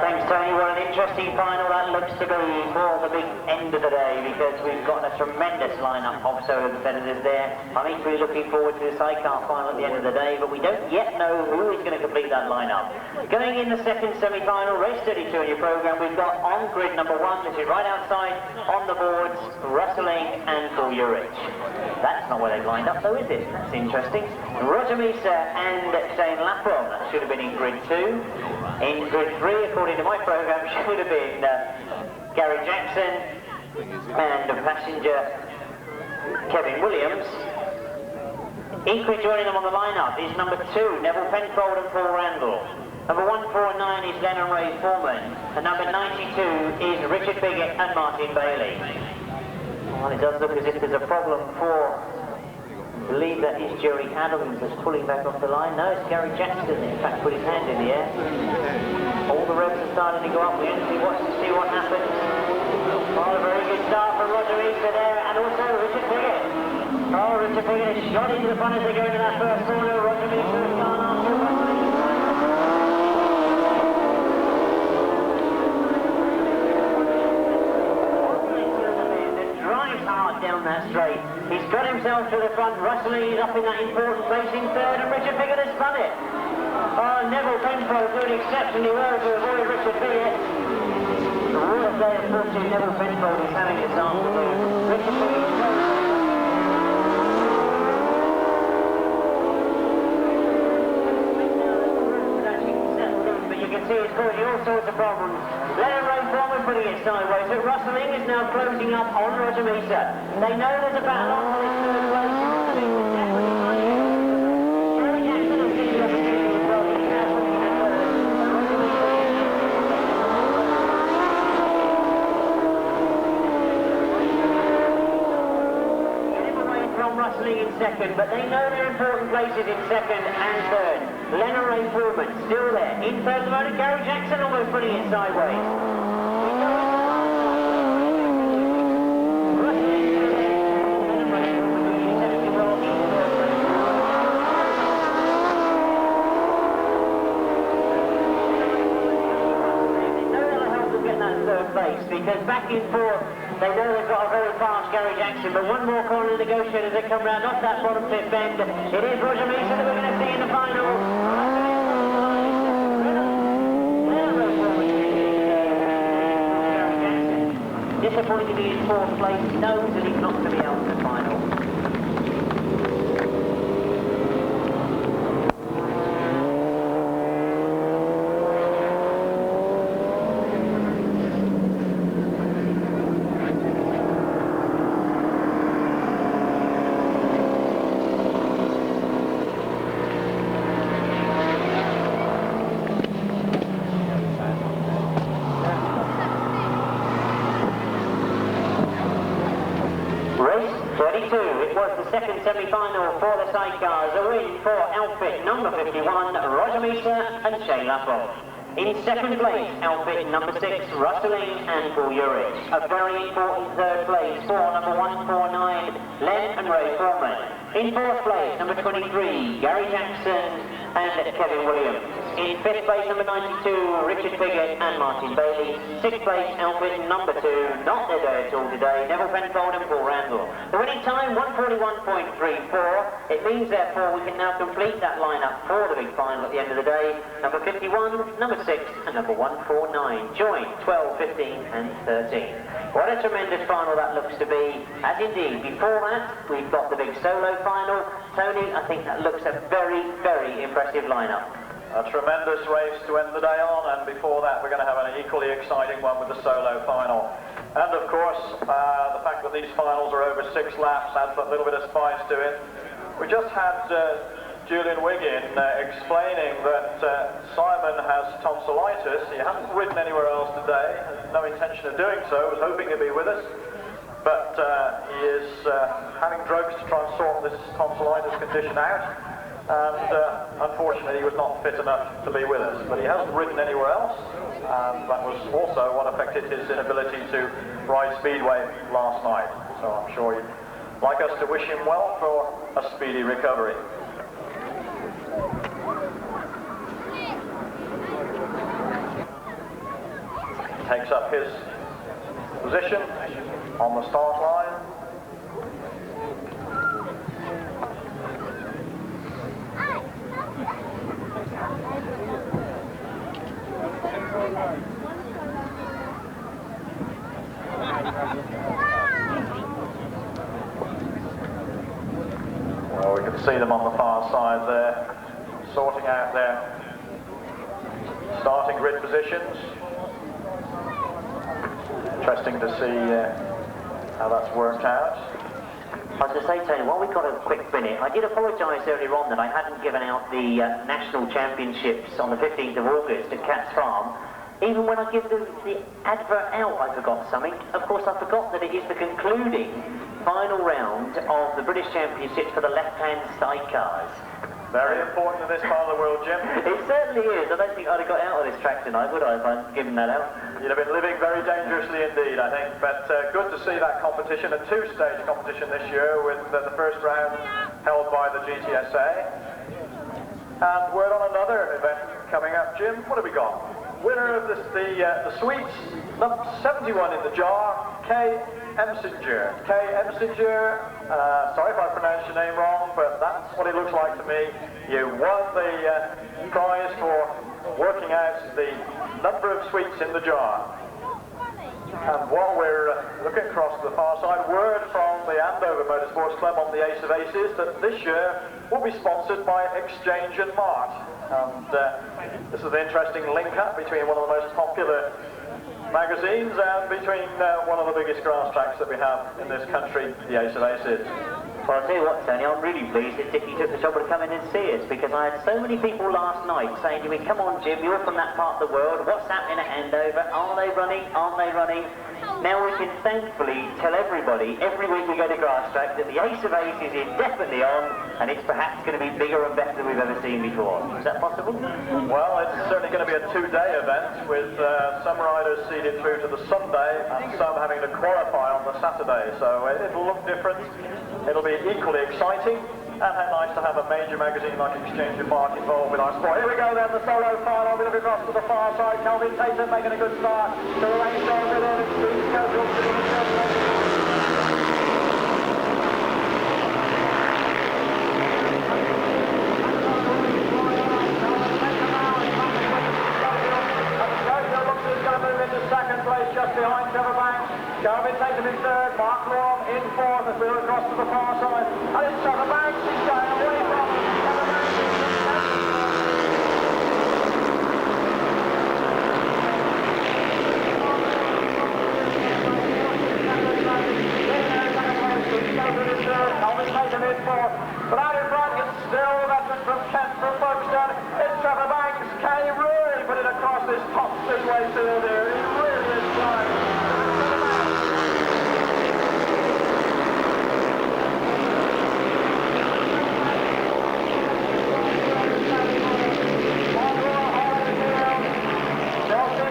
Thanks Tony, what an interesting final that looks to be for the big end of the day, because we've got a tremendous lineup of solo competitors there. I'm equally looking forward to the sidecar final at the end of the day, but we don't yet know who is going to complete that lineup. Going in the second semi-final, race 32 in your programme, we've got on grid number 1, this is right outside on the boards, Rustling and Collier. That's not where they've lined up though, is it? That's interesting. Roger Misa and Stein Lapron, that should have been in grid 2. In grid 3, according to my programme, should have been Gary Jackson and a passenger Kevin Williams. Equally joining them on the lineup is number 2, Neville Penfold and Paul Randall. Number 149 is Lennon Ray Foreman, and number 92 is Richard Biggett and Martin Bailey. Well, it does look as if there's a problem for, I believe that is Jerry Adams that's pulling back off the line. No, it's Gary Jackson, in fact, put his hand in the air. All the revs are starting to go up. We only watch to see what happens. Oh, a very good start from Roger Easter there, and also Richard Biggett. Oh, Richard Biggett is shot into the front as they go into that first corner. Roger Easter has gone after. Down that straight. He's got himself to the front. Rustling is up in that important place in third, and Richard Biggett has spun it. Oh, Neville Penfold doing exceptionally well to avoid Richard Biggett. What a day of fortune Neville Penfold is having this afternoon. Richard Biggett. See, it's causing all sorts of problems. Lennon Ray Foreman putting it sideways, but Rustling is now closing up on Roger Misa. They know there's a battle on for this third place. Rustling is definitely finding it. Gary Jackson has seen the opportunity as well. He's now putting it third. Roger Misa getting away from Rustling in second, but they know their important places in second and third. Lennon Ray Foreman still there. In third at the moment, Gary Jackson almost putting it sideways. Because back in fourth, they know they've got a very fast Gary Jackson, but one more corner to negotiate as they come round off that bottom fifth bend. It is Roger Misa that we're going to see in the final. Disappointed in fourth place, knows that he's not going to be out in the final. Second semi-final for the sidecars, a win for outfit number 51, Roger Misa and Shane Lapham. In second place, outfit number 6, Rustling and Collier. A very important third place for number 149, Len and Ray Foreman. In fourth place, number 23, Gary Jackson and Kevin Williams. In fifth place, number 92, Richard Biggett and Martin Bailey. Sixth place, outfit number 2, not their day at all today, Neville Penfold and Paul Randall. The winning time, 141.34. It means, therefore, we can now complete that lineup for the big final at the end of the day. Number 51, number 6, and number 149. Join 12, 15, and 13. What a tremendous final that looks to be. As indeed, before that, we've got the big solo final. Tony, I think that looks a very, very impressive lineup. A tremendous race to end the day on, and before that we're going to have an equally exciting one with the solo final. And of course, the fact that these finals are over 6 laps adds a little bit of spice to it. We just had Julian Wiggin explaining that Simon has tonsillitis. He hasn't ridden anywhere else today, has no intention of doing so, was hoping to be with us. But he is having drugs to try and sort this tonsillitis condition out. And unfortunately, he was not fit enough to be with us. But he hasn't ridden anywhere else. And that was also what affected his inability to ride Speedway last night. So I'm sure you'd like us to wish him well for a speedy recovery. Takes up his position on the start line. Well, we can see them on the far side there, sorting out their starting grid positions. Interesting to see how that's worked out. I was going to say, Tony, while we've got a quick minute, I did apologise earlier on that I hadn't given out the National Championships on the 15th of August at Cat's Farm. Even when I give the advert out, I forgot something. Of course, I forgot that it is the concluding final round of the British Championships for the left-hand sidecars. Very important in this part of the world, Jim. It certainly is. I don't think I'd have got out of this track tonight, would I, if I'd given that out? You'd have been living very dangerously indeed, I think. But good to see that competition, a two-stage competition this year, with the first round held by the GTSA. And word on another event coming up, Jim. What have we got? Winner of the Sweets, number 71 in the jar, Kay Emsinger. Sorry if I pronounced your name wrong, but that's what it looks like to me. You won the prize for working out the number of sweets in the jar. And while we're looking across to the far side, word from the Andover Motorsports Club on the Ace of Aces that this year will be sponsored by Exchange and Mart. And this is an interesting link-up between one of the most popular magazines and between one of the biggest grass tracks that we have in this country, the Ace of Aces. Well, I'll tell you what, Tony, I'm really pleased that Dickie took the trouble to come in and see us, because I had so many people last night saying to me, come on, Jim, you're from that part of the world, what's happening at Andover? Are they running? Aren't they running? Now we can thankfully tell everybody, every week we go to Grasstrack, that the Ace of Aces is definitely on, and it's perhaps going to be bigger and better than we've ever seen before. Is that possible? Well, it's certainly going to be a two-day event, with some riders seeded through to the Sunday, and some having to qualify on the Saturday, so it'll look different. It'll be equally exciting, and how nice to have a major magazine like Exchange and Mart involved with our sport. Here we go then, the solo final. We look across to the far side. Kelvin, Tatum making a good start. To the race over there. It's Stein, Schofield, second place just behind Trevor Banks. Kelvin Tatum in third, Mark Loram in fourth as we look across to the far side. And it's Trevor Banks, he's going away from Trevor Banks. Kelvin Tatum in fourth. But out in front, it's still a veteran from Kent, from Folkestone. It's Trevor Banks. Kay really put it across this top speedway field here. He really is flying.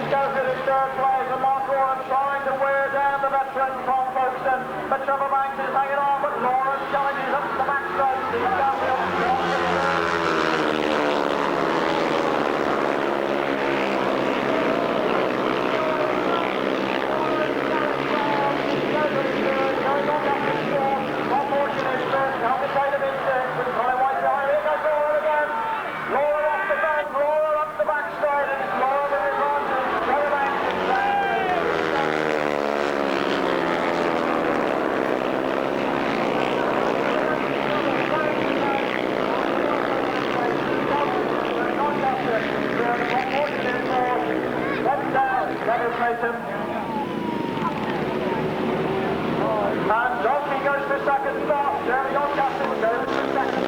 Schofield in third place, and Mark Loram trying to wear down the veteran from Folkestone. But Trevor Banks is hanging on, but Loram challenges up the back straight. Steve Schofield. Tatum. And Donkey goes for second stop. Jeremy Doncaster goes for second.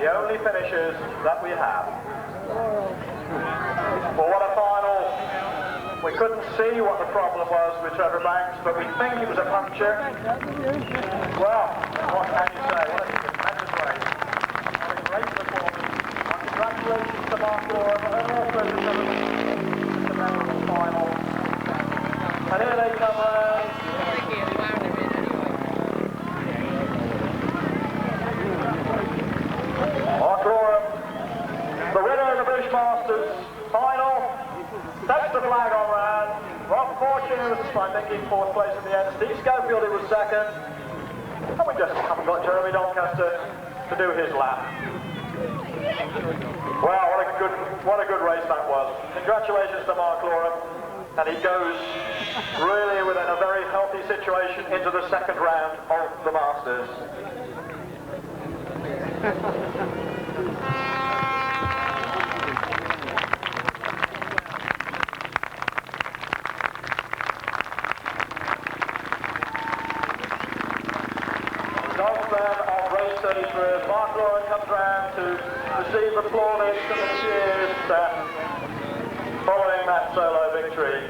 the only finishers that we have. Well, what a final. We couldn't see what the problem was with Trevor Banks, but we think it was a puncture. Well, what can you say? What a tremendous race. What a great performance. And congratulations to Mark Loram and also to Trevor Banks. It's a memorable final. And here they come round. Mark Loram, the winner of the British Masters final, takes the flag on round. Rob Fortune, I think, in fourth place in the end. Steve Schofield, who was second. And we just haven't got Jeremy Doncaster to do his lap. Wow, what a good race that was. Congratulations to Mark Loram. And he goes really within a very healthy situation into the second round of the Masters. Results then of race 33. Mark Loram comes round to receive the plaudits and the cheers following that solo victory.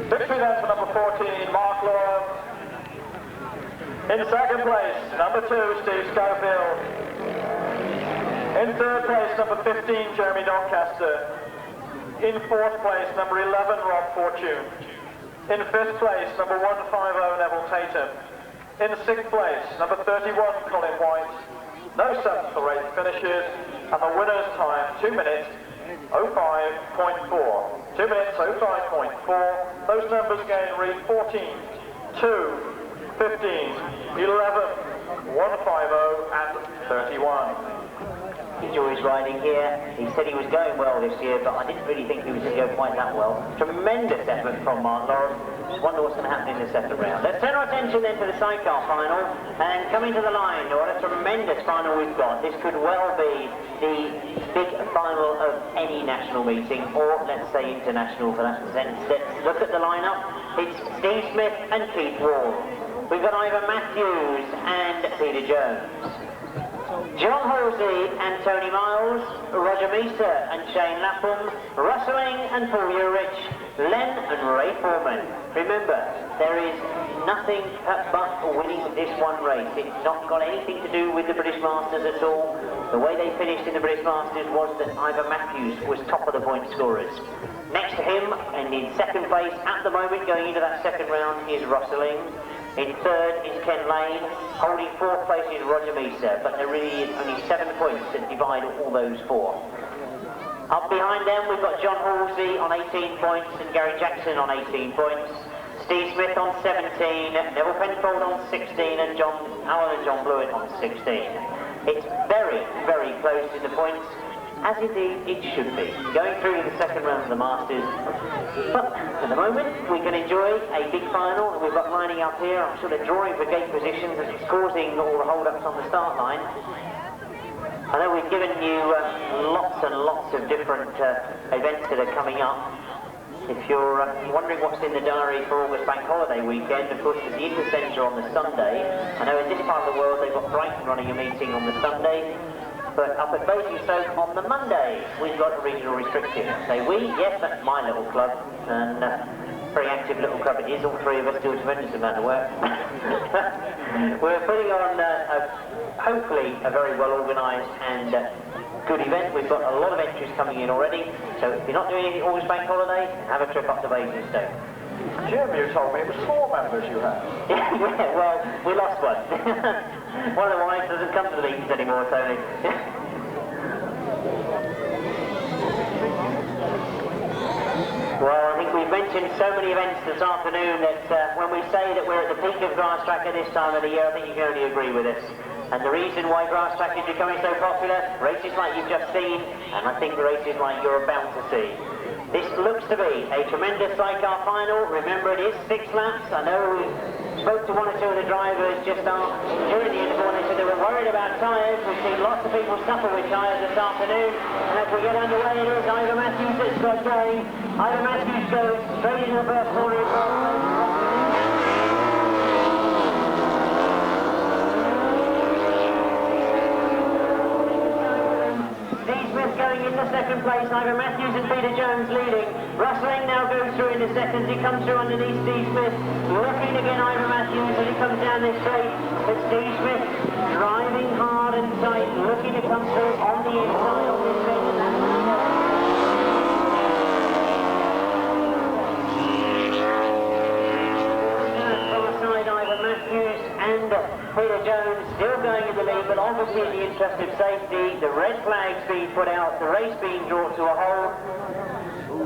Victory then for number 14, Mark Loram. In second place, number 2, Steve Schofield. In third place, number 15, Jeremy Doncaster. In fourth place, number 11, Rob Fortune. In fifth place, number 150, Neville Tatum. In sixth place, number 31, Colin White. No seventh or eighth finishes, and the winner's time, 2 minutes, 05.4. 2 minutes, 05.4. Those numbers again read 14, 2, 15, 11, 150, and 31. He enjoys riding here. He said he was going well this year, but I didn't really think he was going to go quite that well. Tremendous effort from Mark Loram. Wonder what's going to happen in the second round. Let's turn our attention then to the sidecar final, and coming to the line, what a tremendous final we've got. This could well be the big final of any national meeting, or let's say international for that sense. Let's look at the lineup. It's Steve Smith and Keith Wall. We've got Ivan Matthews and Peter Jones. John Halsey and Tony Miles, Roger Meester and Shane Lapham, Rustling and Paul Urich, Len and Ray Foreman. Remember, there is nothing but winning this one race. It's not got anything to do with the British Masters at all. The way they finished in the British Masters was that Ivan Matthews was top of the point scorers. Next to him, and in second place at the moment, going into that second round, is Rustling. In third is Ken Lane. Holding fourth place is Roger Meester, but there really is only 7 points that divide all those four. Up behind them, we've got John Halsey on 18 points and Gary Jackson on 18 points. Steve Smith on 17, Neville Penfold on 16, and Alan and John Blewett on 16. It's very, very close in the points, as indeed it should be, going through to the second round of the Masters. But at the moment, we can enjoy a big final that we've got lining up here. I'm sort of drawing for gate positions, and it's causing all the hold-ups on the start line. I know we've given you lots and lots of different events that are coming up. If you're wondering what's in the diary for August Bank Holiday weekend, of course there's the Intercentre on the Sunday. I know in this part of the world they've got Brighton running a meeting on the Sunday. But up at Basingstoke on the Monday, we've got a regional restriction. Say we? Yes, that's my little club. And very active little club it is. All three of us do a tremendous amount of work. We're putting on, hopefully, a very well organised and good event. We've got a lot of entries coming in already. So if you're not doing any August Bank Holiday, have a trip up to Basingstoke. Jim, you told me it was 4 members you had. Yeah, well, we lost one. One of the wives doesn't come to the meetings anymore, Tony. Well, I think we've mentioned so many events this afternoon that when we say that we're at the peak of Grasstrack at this time of the year, I think you can only agree with us. And the reason why Grasstrack is becoming so popular, races like you've just seen, and I think races like you're about to see. This looks to be a tremendous sidecar final. Remember, it is 6 laps. I know we spoke to 1 or 2 of the drivers just during the interval, and they said they were worried about tyres. We've seen lots of people suffer with tyres this afternoon. And as we get underway, it is Ivan Matthews that's got going. Ivan Matthews goes straight into the first corner. in the second place. Ivan Matthews and Peter Jones leading. Rustling now goes through in the seconds. He comes through underneath Steve Smith. Looking again, Ivan Matthews, as he comes down this straight. But Steve Smith driving hard and tight, looking to come through on the inside of this bend. Matthews and Peter Jones still going in the lead, but obviously in the interest of safety, the red flag's being put out, the race being brought to a halt.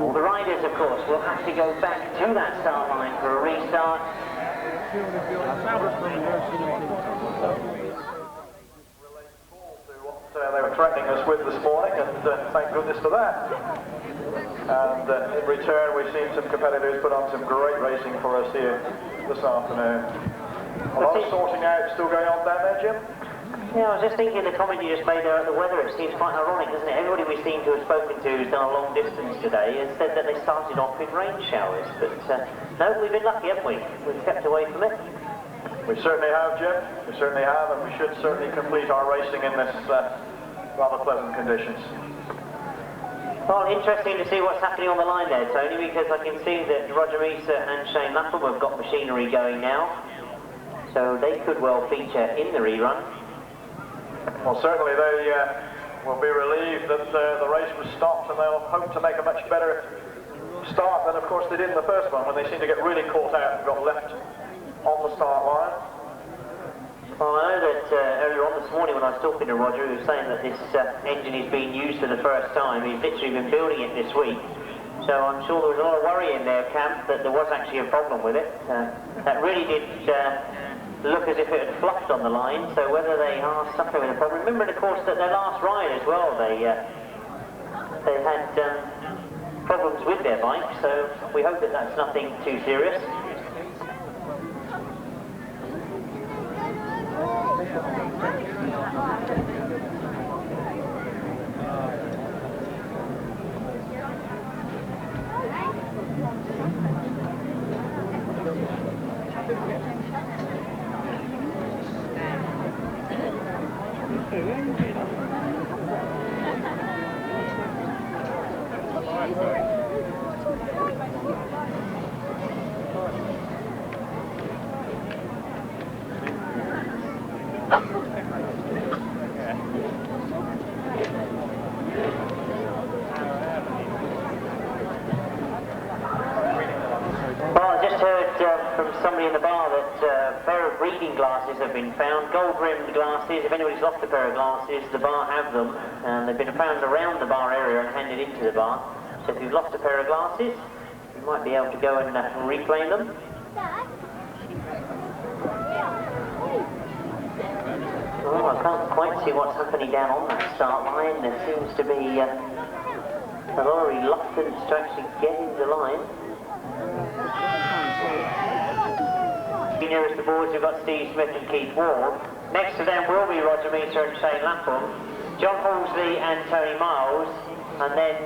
All the riders, of course, will have to go back to that start line for a restart. They were threatening us with this morning, and thank goodness for that. And in return, we've seen some competitors put on some great racing for us here this afternoon. A lot of sorting out still going on down there, Jim? Yeah, I was just thinking the comment you just made there at the weather, it seems quite ironic, doesn't it? Everybody we seem to have spoken to who's done a long distance today has said that they started off with rain showers, but no, we've been lucky, haven't we? We've kept away from it. We certainly have, Jim. We certainly have, and we should certainly complete our racing in this rather pleasant conditions. Well, interesting to see what's happening on the line there, Tony, because I can see that Roger Meesa and Shane Lapham have got machinery going now, so they could well feature in the rerun. Well, certainly they will be relieved that the race was stopped, and they'll hope to make a much better start than, of course, they did in the first one, when they seemed to get really caught out and got left on the start line. Well, I know that earlier on this morning when I was talking to Roger, he was saying that this engine is being used for the first time. He's literally been building it this week. So I'm sure there was a lot of worry in their camp that there was actually a problem with it. That really did look as if it had fluffed on the line. So whether they are suffering with a problem. Remember, of course, that their last ride as well, they had problems with their bike. So we hope that that's nothing too serious. Have been found, gold-rimmed glasses. If anybody's lost a pair of glasses, the bar have them, and they've been found around the bar area and handed into the bar. So if you've lost a pair of glasses, you might be able to go and reclaim them. Oh, I can't quite see what's happening down on that start line. There seems to be a lot of reluctance to actually get into the line. Nearest the boards, we've got Steve Smith and Keith Ward. Next to them will be Roger Meesa and Shane Lapham, John Halsey and Tony Miles, and then,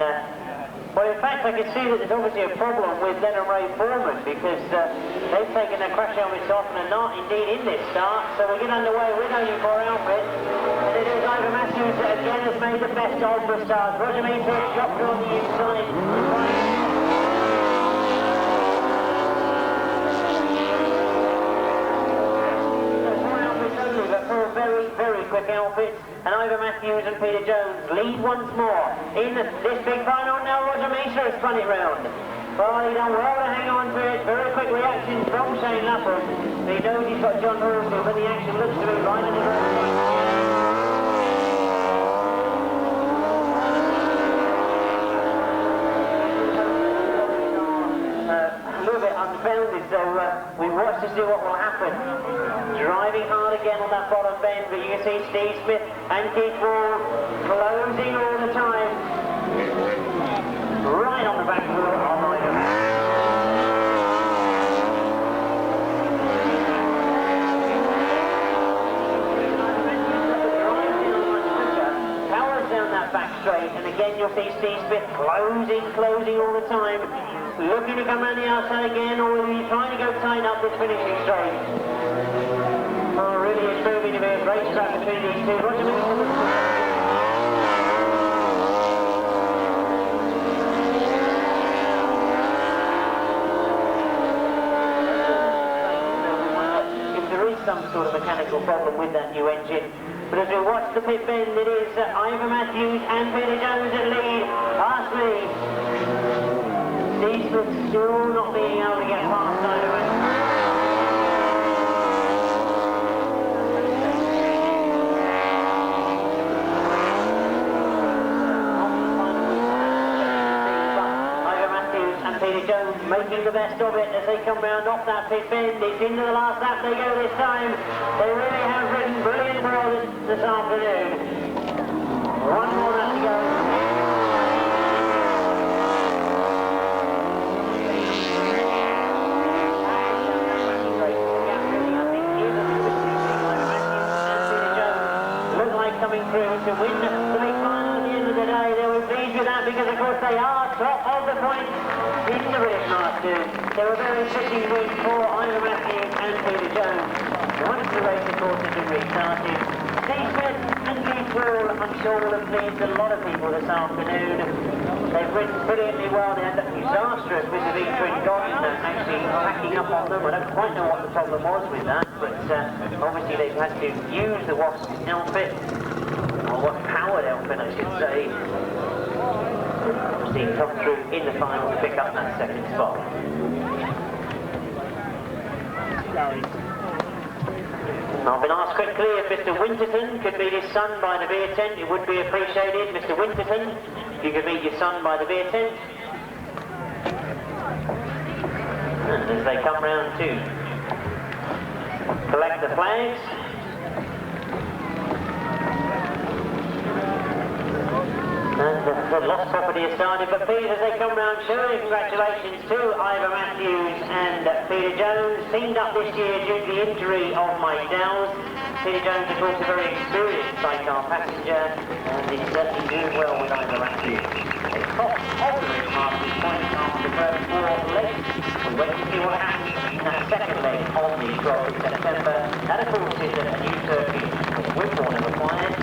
well, in fact, I can see that there's obviously a problem with Len and Ray Foreman, because they've taken their crash helmets off and are not indeed in this start, so we get underway with only 4 outfits, and it is Ivan Matthews that again has made the best of the stars. Roger Meesa has dropped on the inside. Very quick outfits, and Ivan Matthews and Peter Jones lead once more in this big final. Now Roger Meesa has spun it round. Well, he done well to hang on to it. Very quick reaction from Shane Lapham. He knows he's got John Halsey, but the action looks to be right in the road. Unfounded, so we watch to see what will happen. Driving hard again on that bottom bend, but you can see Steve Smith and Keith Ward closing all the time. Right on the back wheel of Ivan. Powers down that back straight, and again you'll see Steve Smith closing all the time. Looking to come around the outside again, or are you trying to go tight up this finishing straight? Oh, really it's moving to be a great track between these two. Roger Meesa. sort of mechanical problem with that new engine. But as we watch the pit bend, it is Ivor Matthews and Peter Jones at lead. Past me. These still not being able to get past Ivor Matthews. Peter Jones making the best of it as they come round off that pit bend. It's into the last lap they go this time. They really have ridden brilliant well this afternoon. One more lap to go. Look like coming through to win the big final at the end of the day. They were pleased with that because of course they are top of the points in the race masters. They were very fitting win for Ivor Matthews and Peter Jones. Once the race of course has been restarted, Steve Smith and Keith Wall I'm sure will have pleased a lot of people this afternoon. They've ridden brilliantly well. They had that disastrous vis-a-vis twin Garton actually packing up on them. I don't quite know what the problem was with that, but obviously they've had to use the Wasp outfit, or what powered outfit I should say. Seen come through in the final to pick up that second spot. I've been asked quickly if Mr. Winterton could meet his son by the beer tent. It would be appreciated. Mr. Winterton, if you could meet your son by the beer tent. And as they come round to collect the flags. And the lost property has started, but please, as they come round, showing congratulations to Ivor Matthews and Peter Jones, teamed up this year due to the injury of Mike Dowles. Peter Jones, of course, a very experienced sidecar passenger, and he's certainly doing well with Ivor Matthews. A top of the race masters point after the first 4 legs. We'll wait to see what happens in that second leg on the 12th of September. That, of course, is a new circuit which Whitmore have acquired.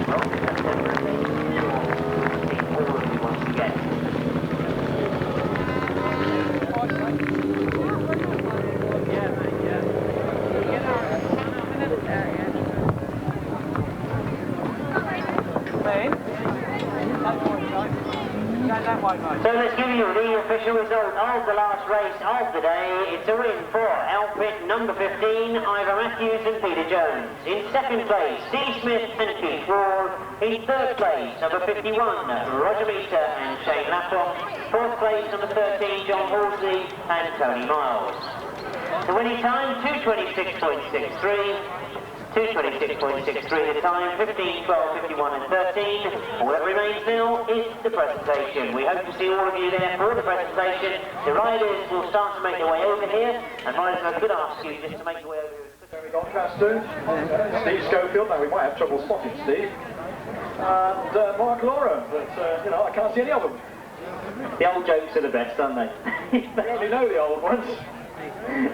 12th of September. So let's give you the official result of the last race of the day. It's a win for outfit number 15, Ivor Matthews and Peter Jones. In second place, Steve Smith and Keith Wall. In third place, number 51, Roger Meter and Shane Lapham. Fourth place, number 13, John Halsey and Tony Miles. The winning time, 2:26.63. 2:26.63 the time, 15, 12, 51 and 13. All that remains now is the presentation. We hope to see all of you there for the presentation. The riders will start to make their way over here, and riders, I could ask you just to make your way over here. Doncaster, Steve Schofield, now we might have trouble spotting Steve, and Mark Loram, but you know, I can't see any of them. The old jokes are the best, aren't they? You only know the old ones.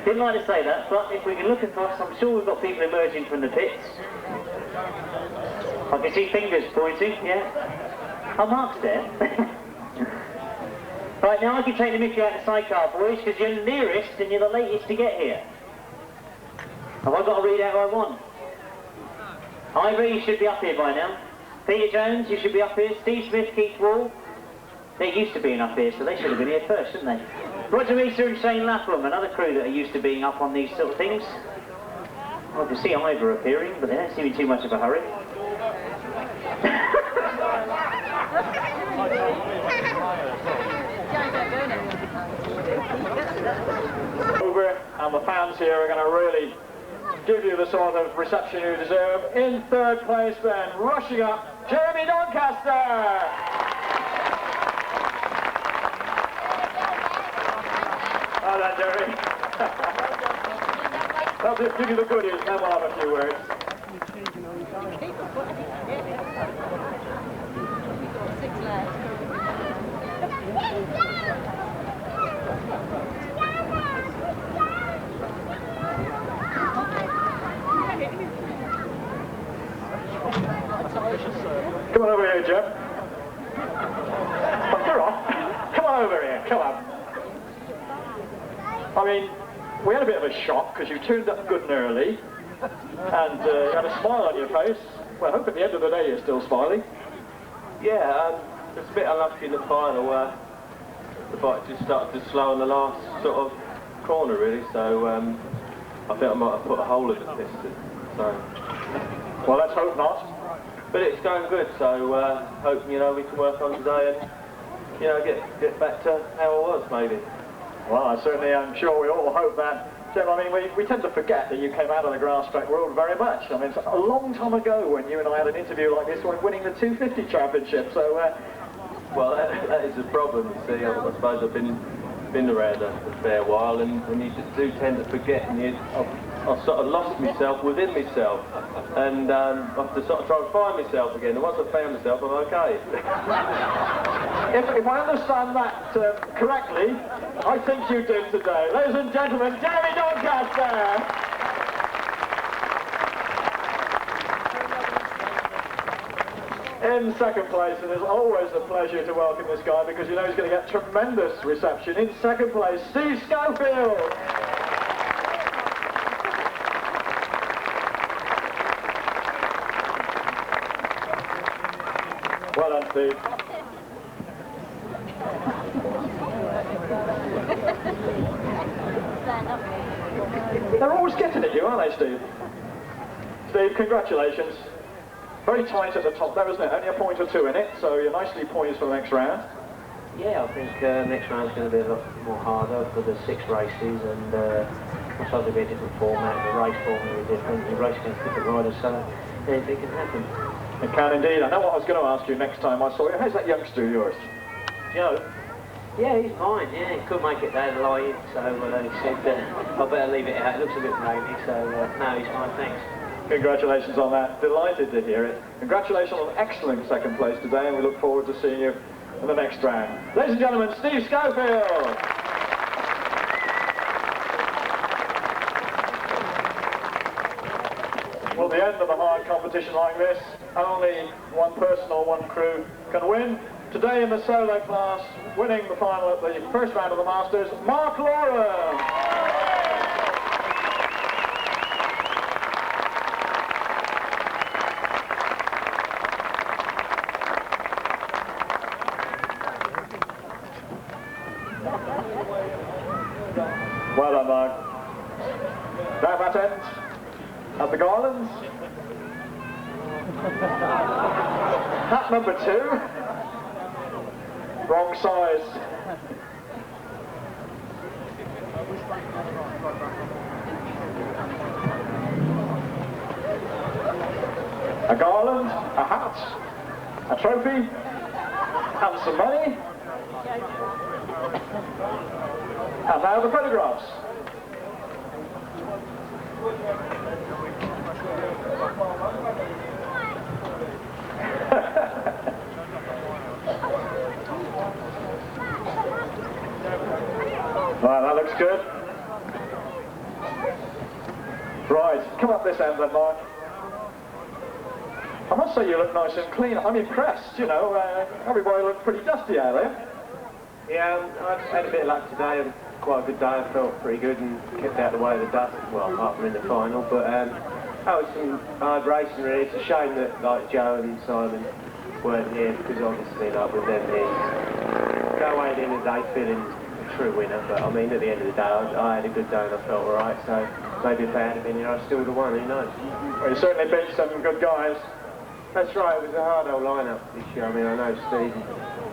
Didn't like to say that, but if we can look across, I'm sure we've got people emerging from the pits. I can see fingers pointing, yeah. Oh, Mark's there. Right, now I can take the mickey out of the sidecar, boys, because you're nearest and you're the latest to get here. Have I got to read out who I want? Ivor, you should be up here by now. Peter Jones, you should be up here. Steve Smith, Keith Wall. They're used to being up here, so they should have been here first, shouldn't they? Roger Meester and Shane Lapham, another crew that are used to being up on these sort of things. Well, I can see Ivor appearing, but they don't seem in too much of a hurry. Over, and the fans here are going to really give you the sort of reception you deserve. In third place then, rushing up, Jeremy Doncaster! Hi there, Jerry. I'll just give you the goodies, then we'll have a few words. Come on over here, Jeff. Oh, you're off. Come on over here, come on. I mean, we had a bit of a shock because you turned up good and early, and you had a smile on your face. Well, I hope at the end of the day you're still smiling. Yeah, it's a bit unlucky in the final where the bike just started to slow on the last sort of corner really, so I think I might have put a hole in the piston. So, well, let's hope not. But it's going good, so hope, you know, we can work on today and, you know, get back to how I was maybe. Well, I'm sure we all hope that. Jim, I mean, we tend to forget that you came out of the Grasstrack world very much. I mean, it's a long time ago when you and I had an interview like this when winning the 250 championship, so... Well, that is the problem, you see. I suppose I've been around a fair while, and you do tend to forget, and I've sort of lost myself within myself, and I have to sort of try and find myself again, and once I've found myself, I'm okay. If I understand that correctly, I think you did today. Ladies and gentlemen, Jeremy Doncaster! In second place, and it's always a pleasure to welcome this guy because you know he's going to get tremendous reception. In second place, Steve Schofield! Well done, Steve. They're always getting at you, aren't they, Steve? Steve, congratulations. Very tight at the top there, isn't it? Only a point or two in it, so you're nicely poised for the next round. Yeah, I think next round's going to be a lot more harder for the 6 races, and I suppose it'll be a different format. The race format will be different. You race against different riders, so anything can happen. It can indeed. I know what I was going to ask you next time I saw you. How's that youngster of yours? Joe? Yeah, he's fine. Yeah, he could make it down Lloyd, so he said I better leave it out. It looks a bit rainy, so no, he's fine. Thanks. Congratulations on that. Delighted to hear it. Congratulations on an excellent second place today, and we look forward to seeing you in the next round. Ladies and gentlemen, Steve Schofield! Well, the end of a hard competition like this, only one person or one crew can win. Today in the solo class, winning the final at the first round of the Masters, Mark Loram! Well done, Mark. Down that end, at the Garlands. Hat number 2. Wrong size. A garland, a hat, a trophy, and some money. And now the photographs. Well, that looks good. Right, come up this end then, Mark. I must say you look nice and clean. I'm impressed, you know. Everybody looked pretty dusty out there. Yeah, I had a bit of luck today. Quite a good day. I felt pretty good and kept out of the way of the dust. Well, apart from in the final, but that was some hard racing really. It's a shame that like Joe and Simon weren't here because obviously like with them here, go away at the end of the day feeling a true winner. But I mean, at the end of the day, I had a good day and I felt alright. So maybe if I had been here, I still would have won. Who knows? Well, you certainly beat some good guys. That's right. It was a hard old lineup this year. I mean, I know Steve,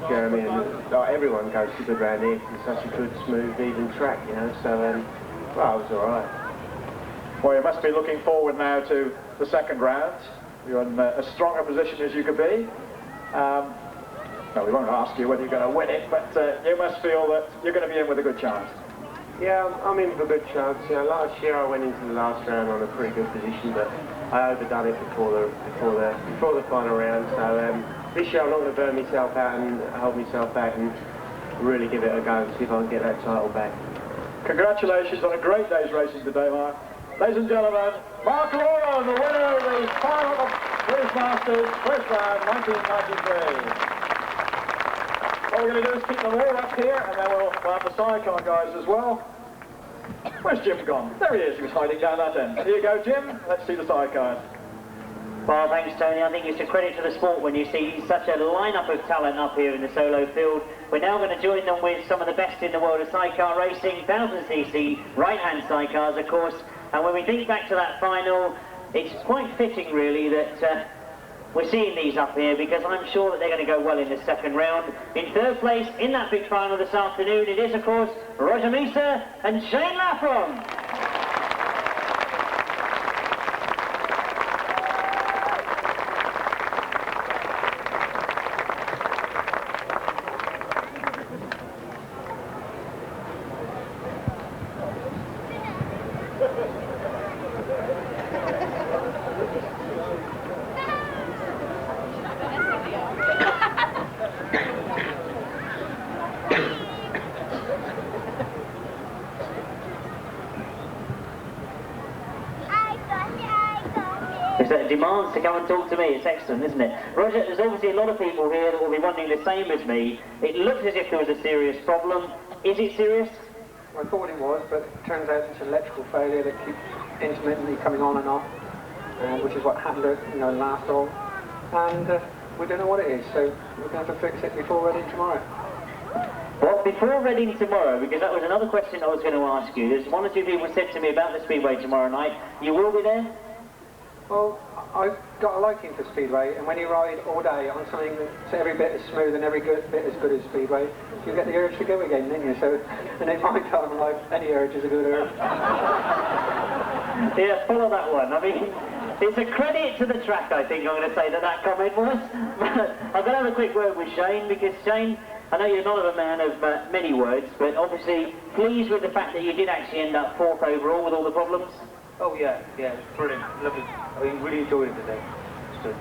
Jeremy, and everyone goes to good round here. It's such a good, smooth, even track, you know. So, well, it was all right. Well, you must be looking forward now to the second round. You're in as strong a position as you could be. No, we won't ask you whether you're going to win it, but you must feel that you're going to be in with a good chance. Yeah, I'm in for a good chance. You know, last year I went into the last round on a pretty good position, but I overdone it before the final round. So this year I'm not going to burn myself out and hold myself back and really give it a go and see if I can get that title back. Congratulations on a great day's racing today, Mark. Ladies and gentlemen, Mark Loram, the winner of the final of British Masters, first round, 1993. What we're going to do is keep them all up here, and then we'll have the sidecar guys as well. Where's Jim gone? There he is, he was hiding down that end. Here you go, Jim. Let's see the sidecars. Well, thanks, Tony. I think it's a credit to the sport when you see such a lineup of talent up here in the solo field. We're now going to join them with some of the best in the world of sidecar racing, 1000cc right-hand sidecars, of course. And when we think back to that final, it's quite fitting, really, that we're seeing these up here, because I'm sure that they're going to go well in the second round. In third place in that big final this afternoon, it is, of course, Roger Misa and Shane Lapham. Demands to come and talk to me. It's excellent, isn't it? Roger, there's obviously a lot of people here that will be wondering the same as me. It looks as if there was a serious problem. Is it serious? I thought it was, but it turns out it's an electrical failure that keeps intermittently coming on and off, which is what happened at last all. And we don't know what it is, so we're going to have to fix it before Reading tomorrow. Well, before Reading tomorrow, because that was another question I was going to ask you. There's one or two people said to me about the Speedway tomorrow night. You will be there? Well, I've got a liking for Speedway, and when you ride all day on something that's every bit as smooth and every bit as good as Speedway, you get the urge to go again, don't you? So, and in my time of life, any urge is a good urge. Yeah, follow that one. I mean, it's a credit to the track, I think I'm going to say that comment was. But I'm going to have a quick word with Shane, because Shane, I know you're not a man of many words, but obviously pleased with the fact that you did actually end up fourth overall with all the problems. Oh yeah, it's brilliant, lovely. I really enjoyed it today. It's good.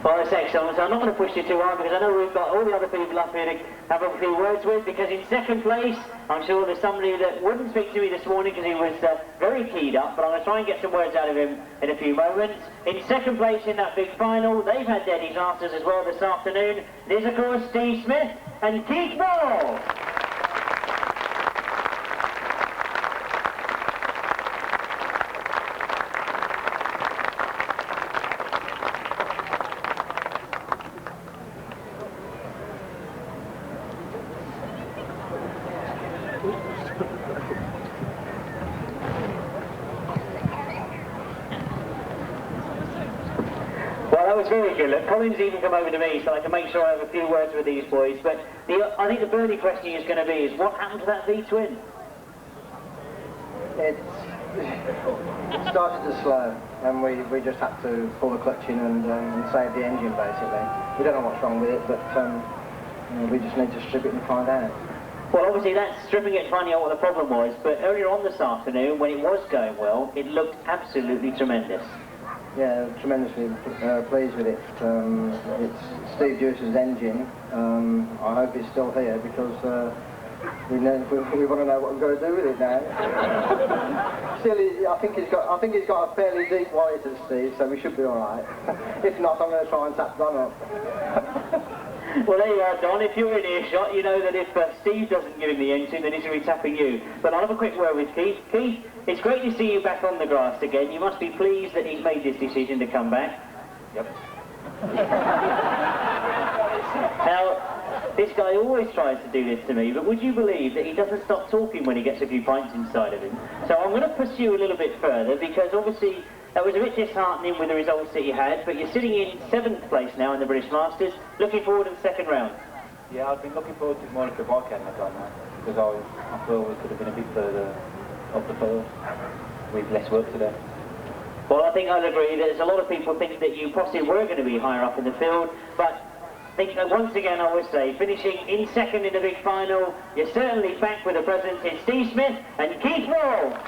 Well, that's excellent. So I'm not going to push you too hard, because I know we've got all the other people up here to have a few words with, because in second place, I'm sure there's somebody that wouldn't speak to me this morning because he was very keyed up, but I'm going to try and get some words out of him in a few moments. In second place in that big final, they've had their disasters as well this afternoon. There's, of course, Steve Smith and Keith Ball. Very good. Look, Colin's even come over to me so I can make sure I have a few words with these boys. But I think the burning question is going to be is what happened to that V-twin? It started to slow, and we just had to pull the clutch in and save the engine basically. We don't know what's wrong with it, but we just need to strip it and find out. Well, obviously that's stripping it and finding out what the problem was. But earlier on this afternoon, when it was going well, it looked absolutely tremendous. Yeah, tremendously pleased with it. It's Steve Juice's engine. I hope it's still here, because we want to know what we're going to do with it now. Still, I think he's got a fairly deep whiter, Steve, so we should be all right. If not, I'm going to try and tap Don up. Well, there you are, Don. If you're in earshot, you know that if Steve doesn't give him the engine, then he's going to be tapping you. But I'll have a quick word with Keith. Keith, it's great to see you back on the grass again. You must be pleased that he's made this decision to come back. Yep. Now, this guy always tries to do this to me, but would you believe that he doesn't stop talking when he gets a few pints inside of him? So I'm going to pursue a little bit further, because obviously that was a bit disheartening with the results that you had, but you're sitting in 7th place now in the British Masters, looking forward to the second round. Yeah, I've been looking forward to it more if I can have done that, because I feel we could have been a bit further up the field with less work today. Well, I think I'll agree. There's a lot of people think that you possibly were going to be higher up in the field, but I think that once again I would say, finishing in second in the big final, you're certainly back with the presence in Steve Smith and Keith Ball.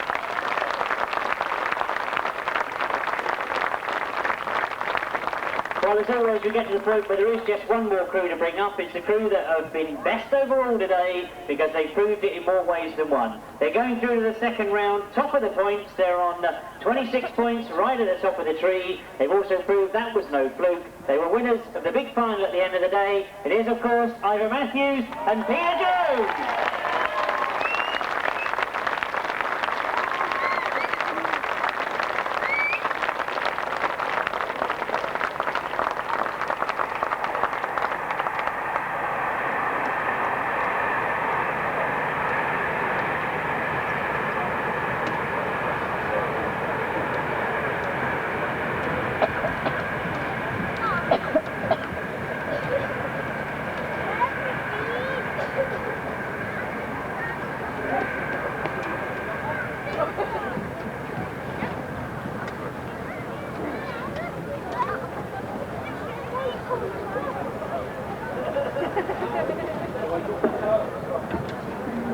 Well, as always, we get to the point where there is just one more crew to bring up. It's the crew that have been best overall today, because they proved it in more ways than one. They're going through to the second round, top of the points. They're on 26 points, right at the top of the tree. They've also proved that was no fluke. They were winners of the big final at the end of the day. It is, of course, Ira Matthews and Peter Jones.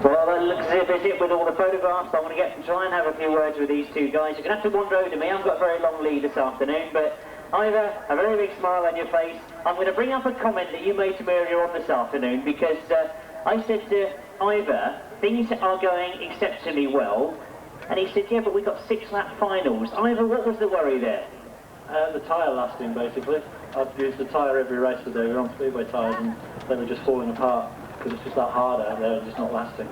Well, that looks as if it's it with all the photographs. I want to try and have a few words with these two guys. You're going to have to wander over to me. I've got a very long lead this afternoon, but Ivor, a very big smile on your face. I'm going to bring up a comment that you made to me earlier on this afternoon, because I said to Ivor, things are going exceptionally well, and he said, yeah, but we've got 6-lap finals. Ivor, what was the worry there? The tyre lasting, basically. I've used the tyre every race today. We're on speedway tyres and they were just falling apart because it's just that hard out there and just not lasting.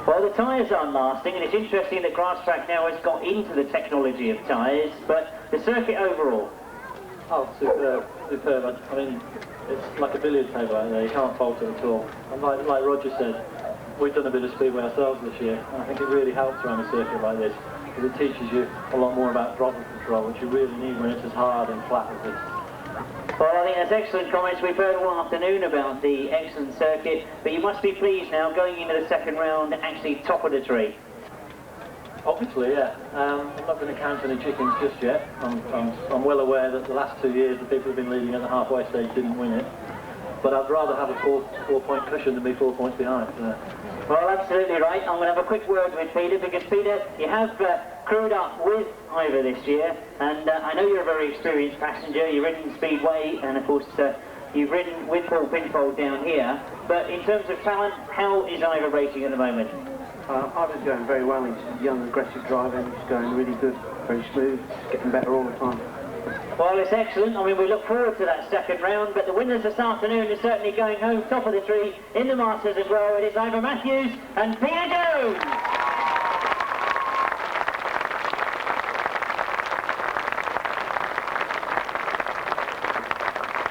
Well, the tyres aren't lasting, and it's interesting that Grasstrack now has got into the technology of tyres, but the circuit overall. Oh, superb, superb. I mean, it's like a billiard table out there. You can't fault it at all. And like Roger said, we've done a bit of speedway ourselves this year, and I think it really helps around a circuit like this, because it teaches you a lot more about throttle control, which you really need when it's as hard and flat as this. Well, I think that's excellent comments. We've heard all afternoon about the excellent circuit, but you must be pleased now, going into the second round, actually top of the tree. Obviously, yeah. I'm not going to count any chickens just yet. I'm well aware that the last 2 years the people who've been leading at the halfway stage didn't win it. But I'd rather have a four-point cushion than be 4 points behind. Well, absolutely right. I'm going to have a quick word with Peter, because Peter, you have crewed up with Ivor this year, and I know you're a very experienced passenger. You've ridden Speedway, and of course you've ridden with Paul Pinfold down here. But in terms of talent, how is Ivor racing at the moment? Ivor's going very well. He's a young, aggressive driver, and he's going really good, very smooth, getting better all the time. Well, it's excellent. I mean, we look forward to that second round, but the winners this afternoon are certainly going home top of the tree in the Masters as well. It is Ivor Matthews and Peter Jones.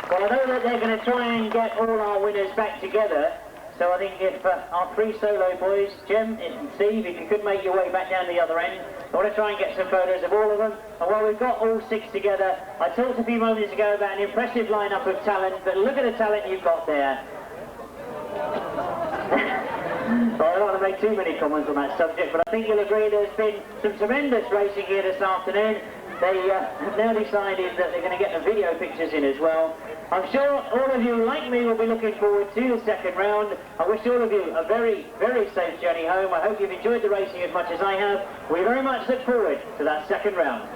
Well, I know that they're going to try and get all our winners back together. So I think if our 3 solo boys, Jim and Steve, if you could make your way back down the other end, I want to try and get some photos of all of them. And while we've got all 6 together, I talked a few moments ago about an impressive lineup of talent, but look at the talent you've got there. Well, I don't want to make too many comments on that subject, but I think you'll agree there's been some tremendous racing here this afternoon. They have now decided that they're going to get the video pictures in as well. I'm sure all of you, like me, will be looking forward to the second round. I wish all of you a very, very safe journey home. I hope you've enjoyed the racing as much as I have. We very much look forward to that second round.